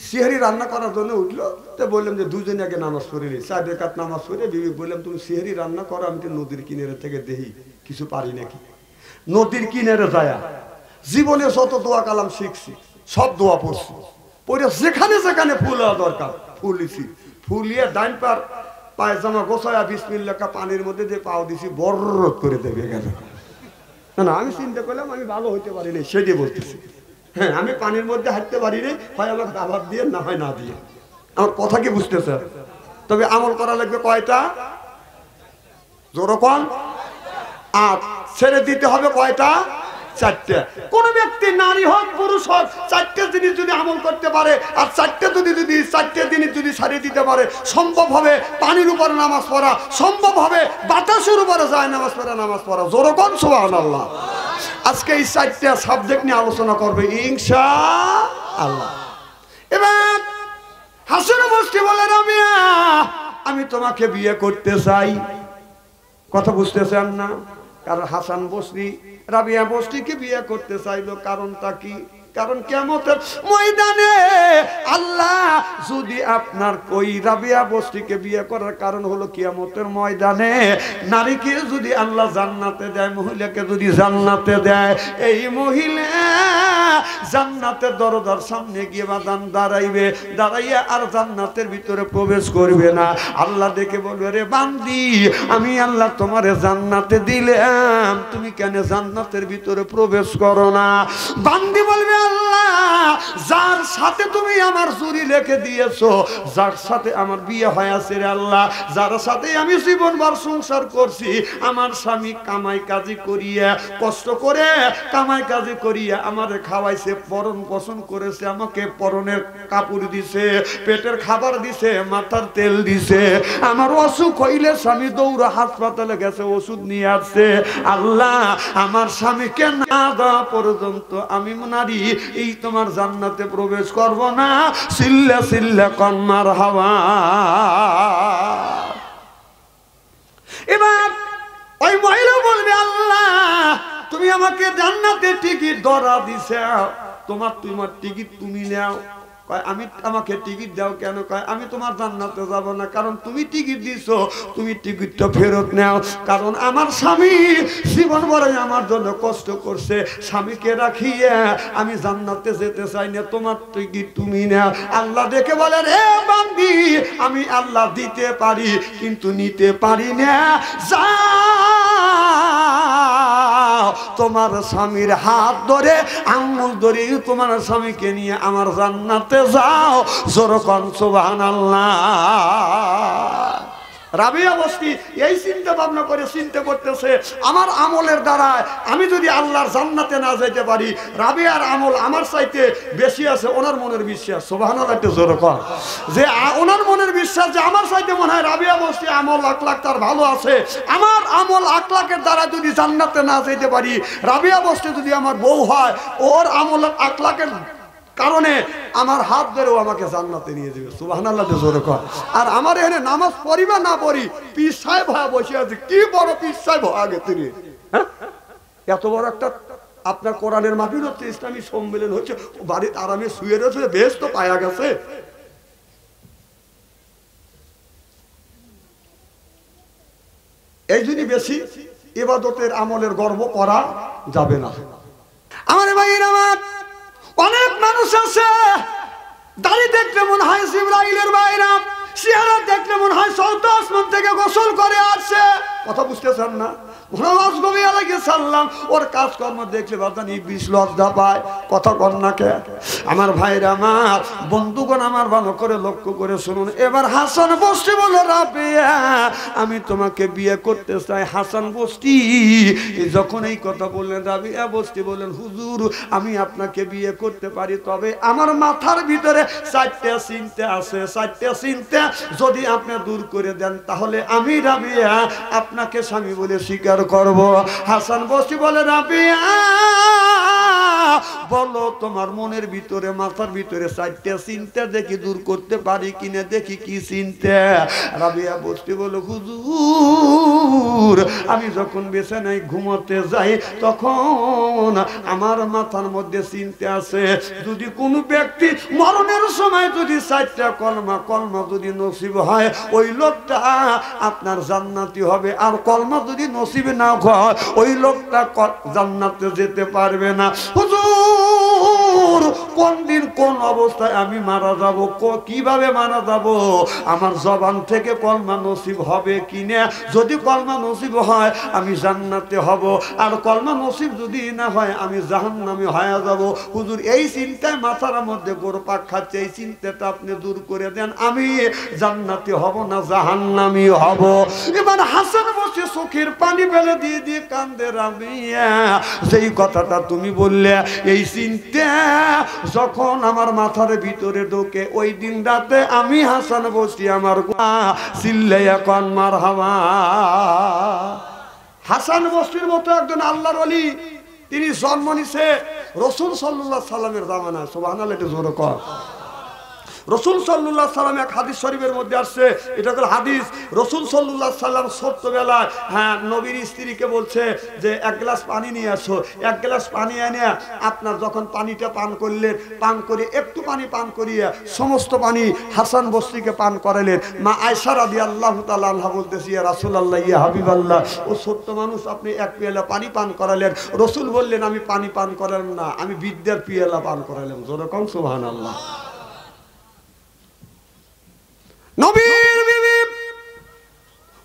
সিহারি রান্না করার জন্য উঠলো, তো বললাম যে দুজনে আগে নামাজ পড়ে নি, 4 রাকাত নামাজ পড়ে বিবি বললাম তুমি সিহারি রান্না করো, আমি তো নদীর কিনারে থেকে দেখি কিছু পারি নাকি। নদীর কিনারে যায় জীবনে যত দোয়া কালাম শিখছি সব দোয়া পড়ছি, পড়ে যেখানে যেখানে ফুল হওয়া দরকার ফুলিছি, ফুলিয়ে ডাইন পার পায়জামা গোছায়া বিসমিল্লাহ পানির মধ্যে যে পাও দিছি বররত করে দেবে গেল। না না আমি চিন্তা করলাম আমি ভালো হইতে পারি না, সেটাই বলতেছি। হ্যাঁ আমি পানির মধ্যে হাঁটতে পারি না, হয় আমার দাবার দিয়ে না হয় না দিয়ে। আমার কথা কি বুঝতেছে? তবে আমল করা লাগবে কয়টা? জোরকন। আর ছেড়ে দিতে হবে কয়টা? 4টা। কোন ব্যক্তি নারী হোক পুরুষ হোক 4টা জিনিস যদি আমল করতে পারে আর 4টা জিনিস যদি ছাড়িয়ে দিতে পারে, সম্ভব হবে পানির উপর নামাজ পড়া, সম্ভব হবে বাতাসের উপরে যায় নামাজ পড়া। জোরে কোন সুবহানাল্লাহ। আজকে এই 4টা সাবজেক্ট নিয়ে আলোচনা করবে ইনশাআল্লাহ। এবার হাসান বসতি বলে রাবিয়া আমি তোমাকে বিয়ে করতে চাই। কথা বুঝতেছেন না? কারণ হাসান বসরি রাবিয়া বস্তিকে বিয়ে করতে চাইলো, কারণটা কি? কারণ কিয়ামতের ময়দানে আল্লাহ যদি আপনার ওই রাবিয়া বস্তিকে বিয়ে করার কারণ হলো কিয়ামতের ময়দানে নারীকে যদি আল্লাহ জান্নাতে দেয়, মহিলাকে যদি জান্নাতে দেয়, এই মহিলা জান্নাতের দরজার সামনে গিয়ে বাদান দাঁড়াইবে, দাঁড়াইয়া আর জান্নাতের ভিতরে প্রবেশ করবে না। আল্লাহ দেখে বলবে রে বান্দি আমি আল্লাহ তোমারে জান্নাতে দিলাম, তুমি কেন জান্নাতের ভিতরে প্রবেশ করো না? বান্দি বলবে আল্লাহ যার সাথে তুমি আমার জুরি রেখে দিয়েছো, যার সাথে আমার বিয়ে হয়েছে রে আল্লাহ, যার সাথে আমি জীবনভর সংসার করছি, আমার স্বামী কামাই কাজী করিয়া কষ্ট করে কামাই কাজী করিয়া আমারে খাওয়াইছে, পরন পোষণ করেছে, আমাকে পরনের কাপড় দিছে, পেটের খাবার দিছে, মাথার তেল দিছে, আমার অসুখ হইলে স্বামী দৌড়া হাসপাতালে গেছে ওষুধ নিয়ে আসছে। আল্লাহ আমার স্বামীকে না দেওয়া পর্যন্ত আমি নারী এই তোমার জান্নাতে প্রবেশ করব না। সিল্লা সিল্লা কন্মার হাওয়া। এবার ওই মহিলা বলবে আল্লাহ তুমি আমাকে জান্নাতে টিকিট ধরা দিছে, তোমার টিকিট তুমি নাও। কয় আমি, আমাকে টিকিট দাও কেন? কয় আমি তোমার জান্নাতে যাব না, কারণ তুমি টিকিট দিছো, তুমি টিকিটটা ফেরত নাও। কারণ আমার স্বামী জীবন ভরে আমার জন্য কষ্ট করছে, স্বামীকে রাখিয়ে আমি জান্নাতে যেতে চাই না, তোমার টিকিট তুমি নাও। আল্লাহ দেখে বলেন, হে বান্দি, আমি আল্লাহ দিতে পারি কিন্তু নিতে পারি না, যা তোমার স্বামীর হাত ধরে আঙ্গুল ধরে তোমার স্বামীকে নিয়ে আমার জান্নাতে যাও। জোরে কোন সুবহানাল্লাহ। রাবিয়া বস্তি এই চিন্তা ভাবনা করে চিন্তা করতেছে, আমার আমলের দ্বারা আমি যদি আল্লাহর জান্নাতে না যাইতে পারি, রাবিয়ার আমল আমার চাইতে বেশি আছে। ওনার মনের বিশ্বাস, সুবহানাল্লাহ, একটু জোরে কর, যে ওনার মনের বিশ্বাস যে আমার চাইতে মনে হয় রাবিয়া বস্তি আমল আখলাক তার ভালো আছে। আমার আমল আখলাকের দ্বারা যদি জান্নাতে না যাইতে পারি, রাবিয়া বস্তি যদি আমার বউ হয়, ওর আমল আখলাকের কারণে আমার হাত ধরেও আমাকে জান্নাতে নিয়ে যাবে। সুবহানাল্লাহ জোরে কর। আর আমার এখানে নামাজ পড়ি বা না পড়ি, পীর সাহেব হয়ে বসে আছে। কি বড় পীর সাহেব আগে তিনি, হ্যাঁ, এত বড় একটা আপনার কোরআনের মাহফিল হচ্ছে, ইসলামী সম্মেলন হচ্ছে, বাড়িতে আরামে শুয়ে রয়েছে, বেশ তো পায়া গেছে। এই জন্য বেশি ইবাদতের আমলের গর্ব করা যাবে না। আমার ভাইয়ের, আমার অনেক মানুষ আছে, দাড়ি দেখলে মনে হয় জিবরাইলের বাইরা, চেহারা দেখলে মনে হয় চৌদ্দ আসমান থেকে গোসল করে আসছে। কথা বুঝতেছেন না? মুহাম্মদ নবী আলাইহিস সালাম ওর কাজকর্ম দেখলে বাদান ইবলিস লজ্জা পায়। কথা কন না কে? আমার ভাইরা, আমার বন্ধুগণ, আমার ভালো করে লক্ষ্য করে শুনুন। এবার হাসান বস্তি বলে, রাবিয়া আমি তোমাকে বিয়ে করতে চাই। হাসান বস্তি যখন এই কথা বললেন, রাবিয়া বস্তি বলেন, হুজুর আমি আপনাকে বিয়ে করতে পারি, তবে আমার মাথার ভিতরে চারটা চিন্তা আছে। চারটা চিন্তা যদি আপনি দূর করে দেন, তাহলে আমি রাবিয়া আপনাকে স্বামী বলে স্বীকার করব। হাসান বস্তি বলে, রাবিয়া বলো তোমার মনের ভিতরে, মাথার ভিতরে চারটা চিন্তা দেখি দূর করতে পারি কিনা, দেখি কি চিন্তা। রাবিয়া বস্তি বলো, হুজুর আমি যখন বিছানায় ঘুমোতে যাই, তখন আমার মাথার মধ্যে চিন্তা আছে, যদি কোনো ব্যক্তি মরণের সময় যদি চারটা কলমা যদি নসিব হয়, ওই লোকটা আপনার জান্নাতি হবে। আর কলমা যদি নসিব না হয়, ওই লোকটা জান্নাতে যেতে পারবে না। হুজুর কোন দিন কোন অবস্থায় আমি মারা যাব, কিভাবে মারা যাব, আমার জবান থেকে কলমা নসিব হবে কিনা? যদি কলমা নসিব হয় আমি জান্নাতে হব, আর কলমা নসিব যদি না হয় আমি জাহান্নামে হয়ে যাব। হুজুর এই চিন্তায় মাথার মধ্যে গোরপাক খাচ্ছে, এই চিন্তাটা আপনি দূর করে দেন, আমি জান্নাতে হব না জাহান্নামী হব। এবার হাসান বসে চোখের পানি ফেলে দিয়ে দিয়ে কান্দে, রাবিয়া যেই কথাটা তুমি বললে, এই চিন্তা যখন আমার মাথার ভিতরে ঢোকে, ওই দিন রাতে আমি হাসান বসি আমার চিল্লাইয়া কন মারহাবা। হাসান বস্তির মতো একজন আল্লাহর ওলি, তিনি জন্ম নিছে রাসূল সাল্লাল্লাহু আলাইহি সাল্লামের জামানায়। সুবহানাল্লাহ, একটু জোরে কর। রাসূল সাল্লাল্লাহু আলাইহি সাল্লাম এক হাদিস শরীফের মধ্যে আসছে, এটা হলো হাদিস। রাসূল সাল্লাল্লাহু আলাইহি সাল্লাম ছোট্টবেলায় নবীর স্ত্রীকে বলছে যে এক গ্লাস পানি নিয়ে আসো। এক গ্লাস পানি এনে আপনার যখন পানিটা পান করলেন, পান করে একটু পানি পান করিয়ে সমস্ত পানি হাসান বস্তিকে পান করালেন। মা আয়েশা রাদিয়াল্লাহু তাআলা আনহা বলতেছি, ইয়া রাসূলুল্লাহ, ইয়া হাবিবাল্লাহ, ও ছোট্ট মানুষ, আপনি এক পেয়ালা পানি পান করালেন। রাসূল বললেন, আমি পানি পান করালাম না, আমি বিদ্যার পেয়ালা পান করালাম। জোরে কোন সুবহানাল্লাহ। নবীর বিবি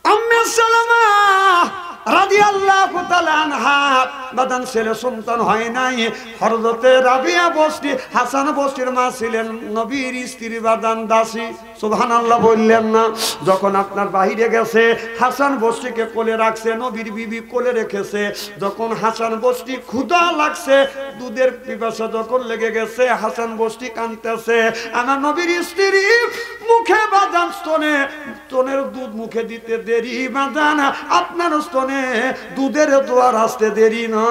উম্মে সালামা রাদিয়াল্লাহু তাআলা আনহা বাদান ছেলে সন্তান হয় নাই। হযরতে রাবিয়া বস্তি হাসান বস্তির মা ছিলেন নবীর স্ত্রী বাদান দাসী। সুবহানাল্লাহ বললেন না? যখন আপনার বাহিরে গেছে, হাসান বস্তিকে কোলে রাখছে, নবীর বিবি কোলে রেখেছে। যখন হাসান বস্তি ক্ষুধা লাগছে, দুধের পিপাসা যখন লেগে গেছে, হাসান বস্তি কাঁদতেছে। আমার নবীর স্ত্রী মুখে বাদান স্তনের দুধ মুখে দিতে দেরি বাদান, আপনার স্তনে দুধের দোয়ার আসতে দেরি না।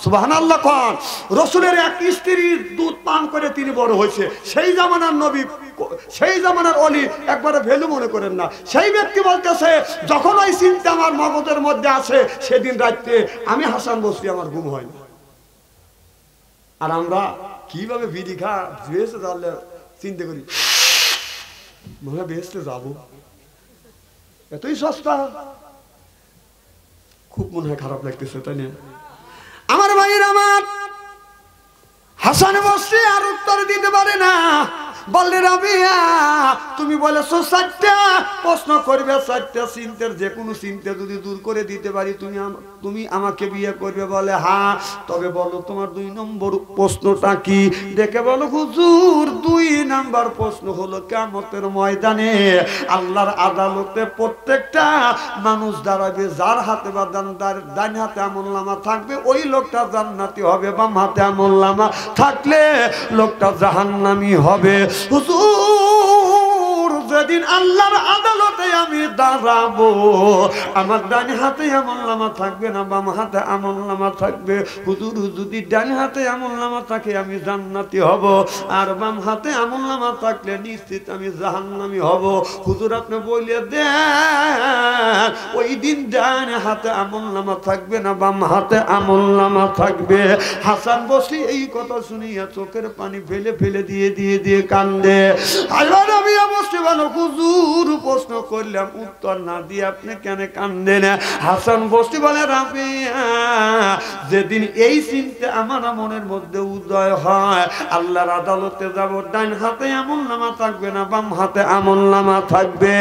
সুবহানাল্লাহ কোন রাসূলের এক স্ত্রীর দুধ পান করে তিনি বড় হয়েছে সেই জামানার নবী সেই জামানার ওলি একবারে ভ্যালু মনে করেন না সেই ব্যক্তি বলতেছে যখন ওই চিন্তা আমার মগজের মধ্যে আসে সেদিন রাতে আমি হাসান বসরি আমার ঘুম হয় না আর আমরা কিভাবে বিড়ি খা বেহেশতে যাওয়ার চিন্তা করি মনে বেহেশতে যাবো এতই সস্তা খুব মনে হয় খারাপ লাগতেছে তাই না আমার ভাইয়ের আমার হাসান বসরি আর উত্তর দিতে পারে না বললে রাবিয়া তুমি বলেছো 4টা প্রশ্ন করবে 4টা চিন্তার যে কোনো চিন্তা যদি দূর করে দিতে পারি তুমি আমাকে বিয়ে করবে বলে হ্যাঁ তবে বলো তোমার 2 নম্বর প্রশ্নটা কি দেখে বলো হুজুর 2 নাম্বার প্রশ্ন হলো কিয়ামতের ময়দানে আল্লাহর আদালতে প্রত্যেকটা মানুষ দাঁড়াবে যার হাতে বা ডান হাতে আমলনামা থাকবে ওই লোকটা জান্নাতি হবে বাম হাতে আমলনামা থাকলে লোকটা জাহান্নামী হবে হুজুর যেদিন আল্লাহর আদালতে আমি দাঁড়াবো আমার ডান হাতে আমলনামা থাকবে না বাম হাতে আমলনামা থাকবে হুজুর যদি ডান হাতে আমলনামা থাকে আমি জান্নাতি হব আর বাম হাতে আমলনামা থাকলে নিশ্চিত আমি জাহান্নামী হব হুজুর আপনি বলে দেন ওই দিন ডান হাতে আমলনামা থাকবে না বাম হাতে আমলনামা থাকবে হাসান বসরি এই কথা শুনিয়া চোখের পানি ফেলে ফেলে দিয়ে কান্দে আল্লাহ নবী বসরি বলো হুজুর প্রশ্ন করলাম উত্তর না দিয়ে আপনি কেন কান্দেন হাসান বসরি বলে রাবিয়া যেদিন এই চিন্তা আমার মনের মধ্যে উদয় হয় আল্লাহর আদালতে যাব ডান হাতে আমলনামা থাকবে না বাম হাতে আমলনামা থাকবে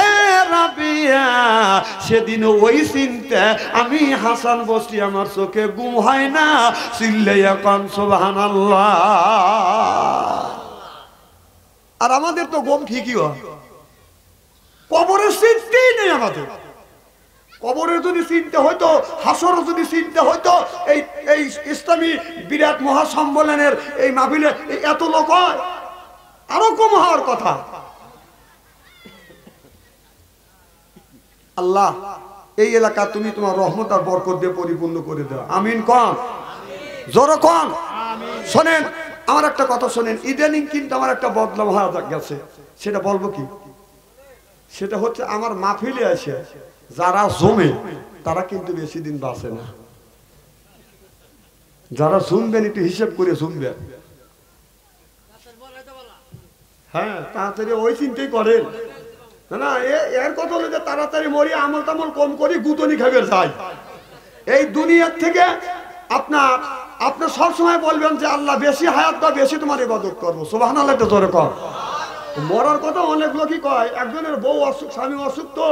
এ রাবিয়া সেদিন ওই চিন্তা আমি হাসান বসরি আমার চোখে ঘুম হয় না চিল্লাইয়া কান সুবহানাল্লাহ আর আমাদের তো ঘুম ঠিকই হয় কবরের চিন্তাই নেই আমাদের কবরের যদি চিন্তা হইতো হাসরের যদি চিন্তা হইতো এই ইসলামী বিরাট মহাসম্মেলনের এই মাহফিলে এত লোক হয় আরো কম হওয়ার কথা আল্লাহ এই এলাকা তুমি তোমার রহমত আর বরকত দিয়ে পরিপূর্ণ করে দাও আমিন কোন জোরে কোন শোনেন আমার একটা কথা শোনেন ইদানিং কিন্তু আমার একটা বদলাম হয়ে গেছে সেটা বলবো কি সেটা হচ্ছে আমার মাহফিলে আসে যারা জমে তারা কিন্তু বেশি দিন বাঁচে না যারা শুনবেন একটু হিসেব করে শুনবেন হ্যাঁ তাড়াতাড়ি ওই চিন্তাই করেন না এর কথা হলো যে তাড়াতাড়ি মরি আমল তামল কম করি গুতনি খাবে যাই এই দুনিয়ার থেকে আপনি সবসময় বলবেন যে আল্লাহ বেশি হায়াত দাও বেশি তোমার ইবাদত করবো সুবহানাল্লাহ তো জোরে কর মরার কথা অনেক লোকই কয় একজনের বউ অসুখ স্বামী অসুখ তো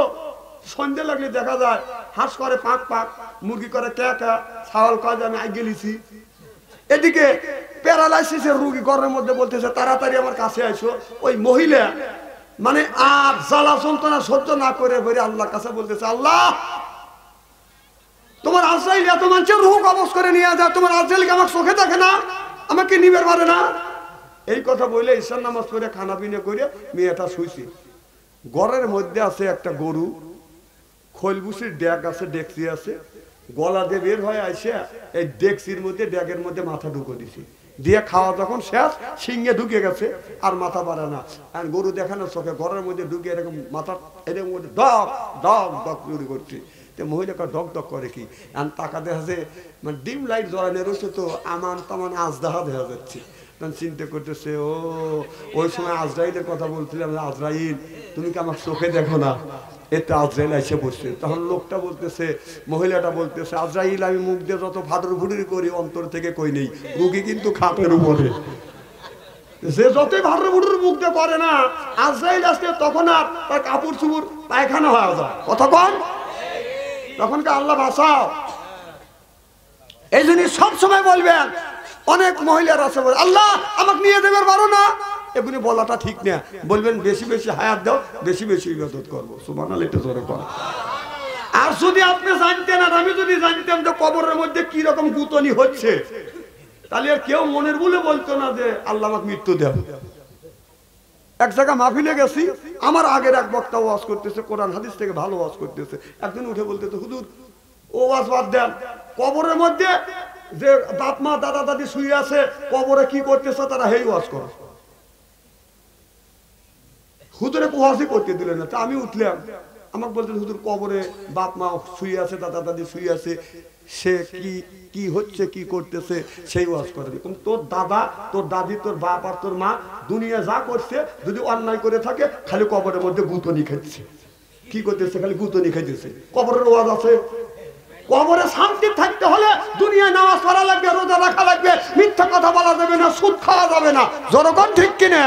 সন্ধ্যে লাগলে দেখা যায় হাঁস করে পাক পাক মুরগি করে ক্যা ছাগল কয় আমি আগে গেলিছি এদিকে প্যারালাইসিসের রোগী ঘরের মধ্যে বলতেছে তাড়াতাড়ি আমার কাছে আইসো ওই মহিলা মানে আর জ্বালা যন্ত্রণা সহ্য না করে বেরিয়ে আল্লাহর কাছে বলতেছে আল্লাহ তোমার আজরাইল এত মানুষের রূহ কবজ করে নিয়ে যায় তোমার আজরাইলকে আমার চোখে দেখে না আমাকে নিবের পারে না এই কথা বলে ঈশান নামাজ পড়ে খানা পিনা করে মেয়েটা শুইছে ঘরের মধ্যে আছে একটা গরু খৈলবুসির ড্যাগ আছে ডেকসি আছে গলা দিয়ে বের হয়ে আসে এই ডেকসির মধ্যে ড্যাগের মধ্যে মাথা ঢুকে দিছে দিয়ে খাওয়া যখন শেষ সিংহে ঢুকে গেছে আর মাথা বাড়ে না আর গরু দেখানোর চোখে ঘরের মধ্যে ঢুকে এরকম মাথা এরকম মধ্যে ডক ডক ডক চুরি করছে মহিলাকে ডক ডক করে কি আর টাকা দেখা যায় মানে ডিম লাইট জ্বলানো রয়েছে তো আমান তামান আজদাহা দেখা যাচ্ছে চিন্তা করতেছে ও ওই সময় আজরাইলের কথা বলছিলাম আজরাইল তুমি কি আমার চোখে দেখো না এতে আজরাইল এসে বসছে তখন লোকটা বলতেছে মহিলাটা বলতেছে আজরাইল আমি মুখ দিয়ে যত ফাদর ফুটুরি করি অন্তর থেকে কই নেই রুগী কিন্তু খাপের উপরে যে যতই ফাদর ফুটুর মুখ দিয়ে করে না আজরাইল আসলে তখন আর তার কাপড় চুপুর পায়খানা হয়ে যায় কথা কন তখনকে আল্লাহ বাঁচাও এই জিনিস সবসময় বলবেন অনেক মহিলার আছে বলে আল্লাহ আমাকে নিয়ে দেবে পারো না এগুলি বলাটা ঠিক না বলবেন বেশি বেশি হায়াত দাও বেশি বেশি ইবাদত করবো সুবহানাল্লাহ একটু জোরে কর আর যদি আপনি জানতেন আর আমি যদি জানতাম যে কবরের মধ্যে কি রকম গুতনি হচ্ছে তাহলে আর কেউ মনের বলে বলতো না যে আল্লাহ আমাকে মৃত্যু দেও এক জায়গা মাহফিলে গেছি আমার আগের এক বক্তা ওয়াজ করতেছে কোরআন হাদিস থেকে ভালো ওয়াজ করতেছে একদিন উঠে বলতেছে হুজুর ও ওয়াজ বাদ দেন কবরের মধ্যে যে বাপ মা দাদা দাদি শুয়ে আছে কবরে কি করতেছে তারা হেই ওয়াজ করে। হুজুরে ওয়াজই করতে দিলেন না। আমি উঠলাম, আমাকে বলতেন হুজুর কবরে বাপ মা শুয়ে আছে, দাদা দাদি শুয়ে আছে, সে কি কি হচ্ছে কি করতেছে সেই ওয়াজ করে। তোর দাদা তোর দাদি তোর বাপ আর তোর মা দুনিয়া যা করছে যদি অন্যায় করে থাকে খালি কবরের মধ্যে গুতনি খাইছে, কি করতেছে খালি গুতনি খাইতেছে। কবরের ওয়াজ আছে। কবরে শান্তি থাকতে হলে দুনিয়ায় নামাজ পড়া লাগবে, রোজা রাখা লাগবে, মিথ্যা কথা বলা যাবে না, সুদ খাওয়া যাবে না। জনগণ ঠিক কিনা?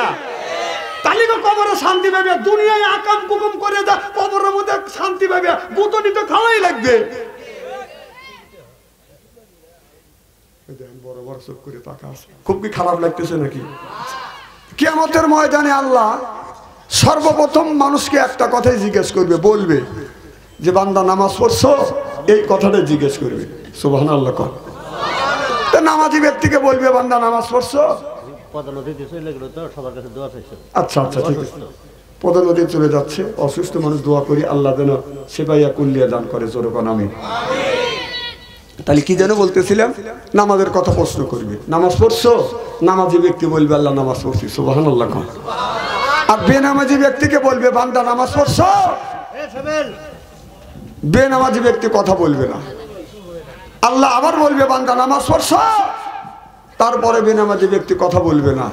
তালিকা কবরে শান্তি পাবে। দুনিয়ায় আকাম কুকুম করে যা কবরের মধ্যে শান্তি পাবে, গুতনি তো খাওয়াই লাগবে। বড় বড় চোখ করে তাকা আছে, খুব কি খারাপ লাগতেছে নাকি? কিয়ামতের ময়দানে আল্লাহ সর্বপ্রথম মানুষকে একটা কথাই জিজ্ঞেস করবে, বলবে যে বান্দা নামাজ পড়ছো, এই কথাটা জিজ্ঞেস করবে। সুবহানাল্লাহ। নামাজি ব্যক্তিকে বলবে বান্দা নামাজ পড়ছো। আচ্ছা আচ্ছা ঠিক আছে, পদনদী চলে যাচ্ছে, অসুস্থ মানুষ দোয়া করি আল্লাহ যেন সেবাইয়া কুল্লিয়া দান করে। জোরকন আমিন। তাহলে কি যেন বলতেছিলাম, নামাজের কথা প্রশ্ন করবে, নামাজ পড়ছো? নামাজি ব্যক্তি বলবে আল্লাহ নামাজ পড়ছি। সুবহানাল্লাহ। আর বেনামাজি ব্যক্তিকে বলবে বান্দা নামাজ পড়ছো। বেনামাজি ব্যক্তি কথা বলবে না। আল্লাহ আবার বলবে বান্দা নামাজ পড়ছো, তারপরে বেনামাজি ব্যক্তি কথা বলবে না।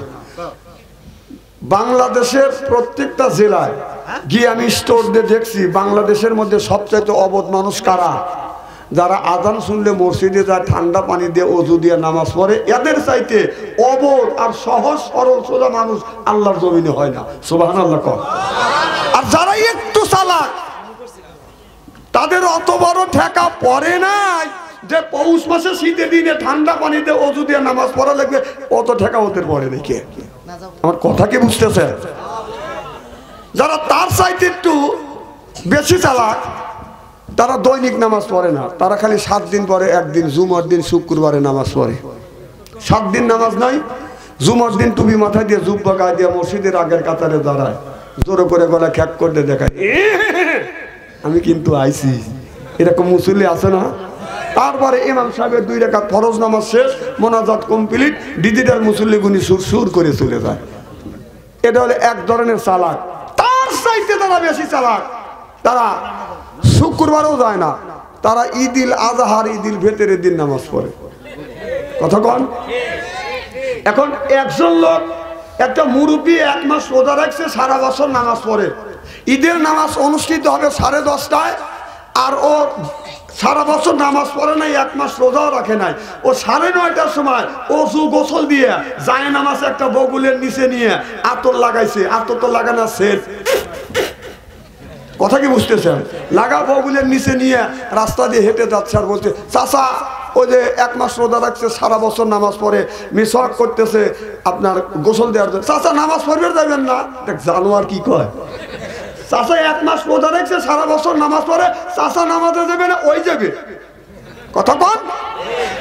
বাংলাদেশের প্রত্যেকটা জেলায় গিয়ে আমি স্টোর দিয়ে দেখছি বাংলাদেশের মধ্যে সবচাইতে অবধ মানুষ কারা? যারা আজান শুনলে মসজিদে যায়, ঠান্ডা পানি দিয়ে ওযু দিয়ে নামাজ পড়ে। এদের চাইতে অবধ আর সহজ সরল সোজা মানুষ আল্লাহর জমিনে হয় না। সুবহানাল্লাহ। আর যারা একটু চালাক তাদের অত বড় ঠেকা পড়ে নাই যে পৌষ মাসে শীতের দিনে ঠান্ডা পানিতে ওযু দিয়ে নামাজ পড়া লাগবে, অত ঠেকা ওদের পড়ে নাকি? আমার কথা কি বুঝতেছে? যারা তার চাইতে একটু বেশি চালাক তারা দৈনিক নামাজ পড়ে না, তারা খালি 7 দিন পরে একদিন, জুমার দিন শুক্রবারে নামাজ পড়ে। 7 দিন নামাজ নাই, জুমার দিন টুপি মাথায় দিয়ে জুব্বা গায়ে দিয়ে মসজিদের আগের কাতারে দাঁড়ায়, জোরে করে গলা খ্যাক করতে দেখায় আমি কিন্তু আইছি। এরকম মুসল্লি আছে না? তারপরে ইমাম সাহেবের 2 রাকাত ফরজ নামাজ শেষ, মোনাজাত কমপ্লিট, ডিজিটাল মুসল্লি গুনি সুর করে চলে যায়। এটা হলো এক ধরনের চালাক। তার চাইতে তারা বেশি চালাক, তারা শুক্রবারও যায় না, তারা ঈদিল আজহার ঈদিল ফিতরের দিন নামাজ পড়ে। কথা কন। এখন একজন লোক একটা মুরব্বী 1 মাস রোজা রাখছে, সারা বছর নামাজ পড়ে। ঈদের নামাজ অনুষ্ঠিত হবে 10:30টায়, আর ও সারা বছর নামাজ পড়ে নাই, 1 মাস রোজাও রাখে নাই। ও 9:30টার সময় ওযু গোসল দিয়ে যায় নামাজ একটা বগুলের নিচে নিয়ে আতর লাগাইছে। আতর তো লাগানো সেট, কথা কি বুঝতেছেন? লাগা বগুলের নিচে নিয়ে রাস্তা দিয়ে হেঁটে যাচ্ছে আর বলছে চাচা ওই যে 1 মাস রোজা রাখছে, সারা বছর নামাজ পড়ে, মিসওয়াক করতেছে, আপনার গোসল দেওয়ার জন্য। চাচা নামাজ পড়বে যাবেন না? দেখ জানোয়ার কি কয়। চাচা 1 মাস রোজা রাখছে, সারা বছর নামাজ পড়ে, চাচা নামাজে যাবে না? ওই যাবে। কথা বল।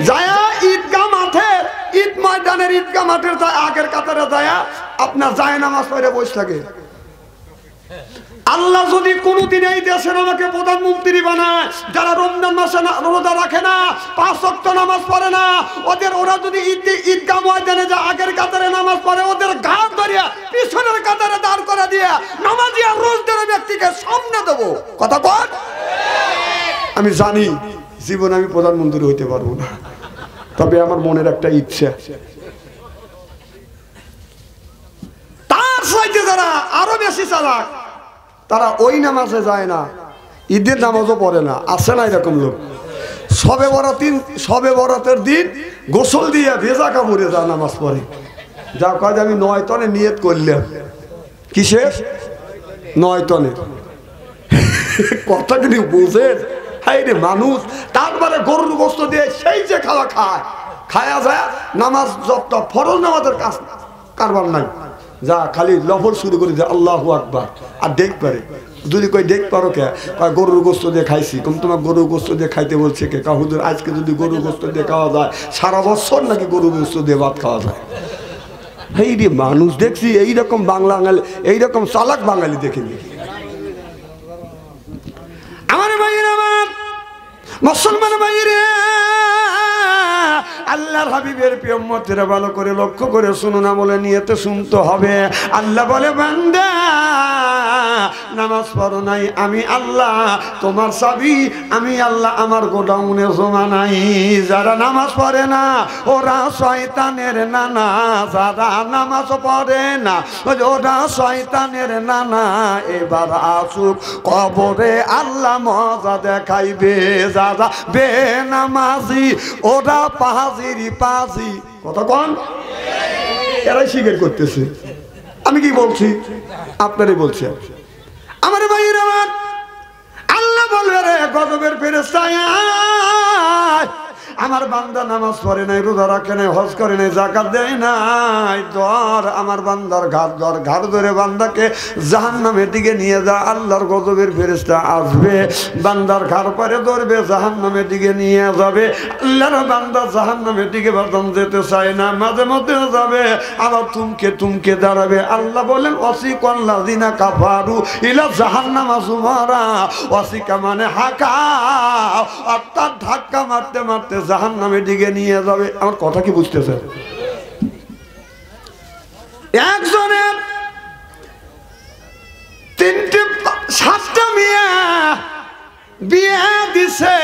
যায়া ঈদগাহ মাঠে, ঈদ ময়দানের ঈদগাহ মাঠের আগের কাতারে যায়া আপনার যায় নামাজ পড়ে বসে থাকে। আল্লাহ যদি কোনদিন এই দেশের আমাকে প্রধানমন্ত্রী বানায়, যারা রমজান মাসে রোজা রাখে না, 5 ওয়াক্ত নামাজ পড়ে না, ওরা যদি ঈদগাহ ময়দানে যা আগের কাতারে নামাজ পড়ে, ওদের ঘাট ধরে পিছনের কাতারে দাঁড় করে দিয়ে নামাজি আর রোজদার ব্যক্তিকে সামনে দেবো। কথা বল। আমি জানি জীবনে আমি প্রধানমন্ত্রী হইতে পারবো না, তবে আমার মনের একটা ইচ্ছা। তার সাথে যারা আরো বেশি চালাক, তারা ওই নামাজে যায় না, ঈদের নামাজও পড়ে না। আছে না এরকম লোক? শবে বরাতের দিন গোসল দিয়ে ভেজা কাপড়ে যা নামাজ পড়ে, যা কাজ আমি 9 টনে নিয়ত করলাম। কিসের 9 টনে? কথা কিন্তু বুঝেন? হাই রে মানুষ। তারপরে গরুর গোস্ত দিয়ে সেই যে খাওয়া খায়া যায়, নামাজ যত ফরজ নামাজের কাজ কারবার নাই, যা খালি লফর শুরু করে দেয় আল্লাহু আকবার। আর দেখ পারে যদি কই দেখ পারো কে, গরুর গোস্ত দিয়ে খাইছি। কম তোমার গরুর গোস্ত দিয়ে খাইতে বলছে কে? হুজুর আজকে যদি গরুর গোস্ত দিয়ে খাওয়া যায়, সারা বছর নাকি গরুর গোস্ত দিয়ে ভাত খাওয়া যায়। এই রে মানুষ দেখছি এইরকম বাঙালি, এইরকম চালাক বাঙালি দেখিনি। আমার ভাইয়ের, আমার মুসলমান ভাইয়ের, আল্লাহর হাবিবের প্রিয় উম্মতেরা ভালো করে লক্ষ্য করে শুনুন, আমলে নিয়তে শুনতে হবে। আল্লাহ বলে বান্দা নামাজ পড়ো নাই, আমি আল্লাহ তোমার চাবি আমি আল্লাহ আমার গোডাউনে জমা নাই। যারা নামাজ পড়ে না ওরা শয়তানের নানা, যারা নামাজ পড়ে না ওরা শয়তানের নানা। এবার আসুক কবরে আল্লাহ মজা দেখাইবে, যারা বেনামাজি ওরা পাহাজিরি পাজি। কথা কোন এরাই স্বীকার করতেছে। আমি কি বলছি আপনারই বলছি। আমার ভাইয়ের আমার আল্লাহ বলবে রে গজবের ফেরেশতা আমার বান্দা নামাজ পড়ে নাই, রোজা রাখে নাই, হজ করে নাই, যাকাত দেয় নাই, ধর আমার বান্দার ঘাট ধর, ঘাট ধরে বান্দাকে জাহান্নামের দিকে নিয়ে যা। আল্লাহর গজবের ফেরেশতা আসবে, বান্দার ঘাড় পারে ধরবে, জাহান্নামের দিকে নিয়ে যাবে। আল্লাহর বান্দা জাহান্নামের দিকে বাদাম যেতে চায় না, মাঝে মধ্যে যাবে, আবার তুমকে দাঁড়াবে। আল্লাহ বলেন ওয়াসিকাল্লাযিনা কাফারু ইলা জাহান্নামা যুমারা। ওয়াসিকা মানে হাকা, অর্থাৎ ধাক্কা মারতে মারতে জাহান্নামের দিকে নিয়ে যাবে। আমার কথা কি বুঝতেছেন? একজনের 7টা মেয়ে বিয়ে দিছে,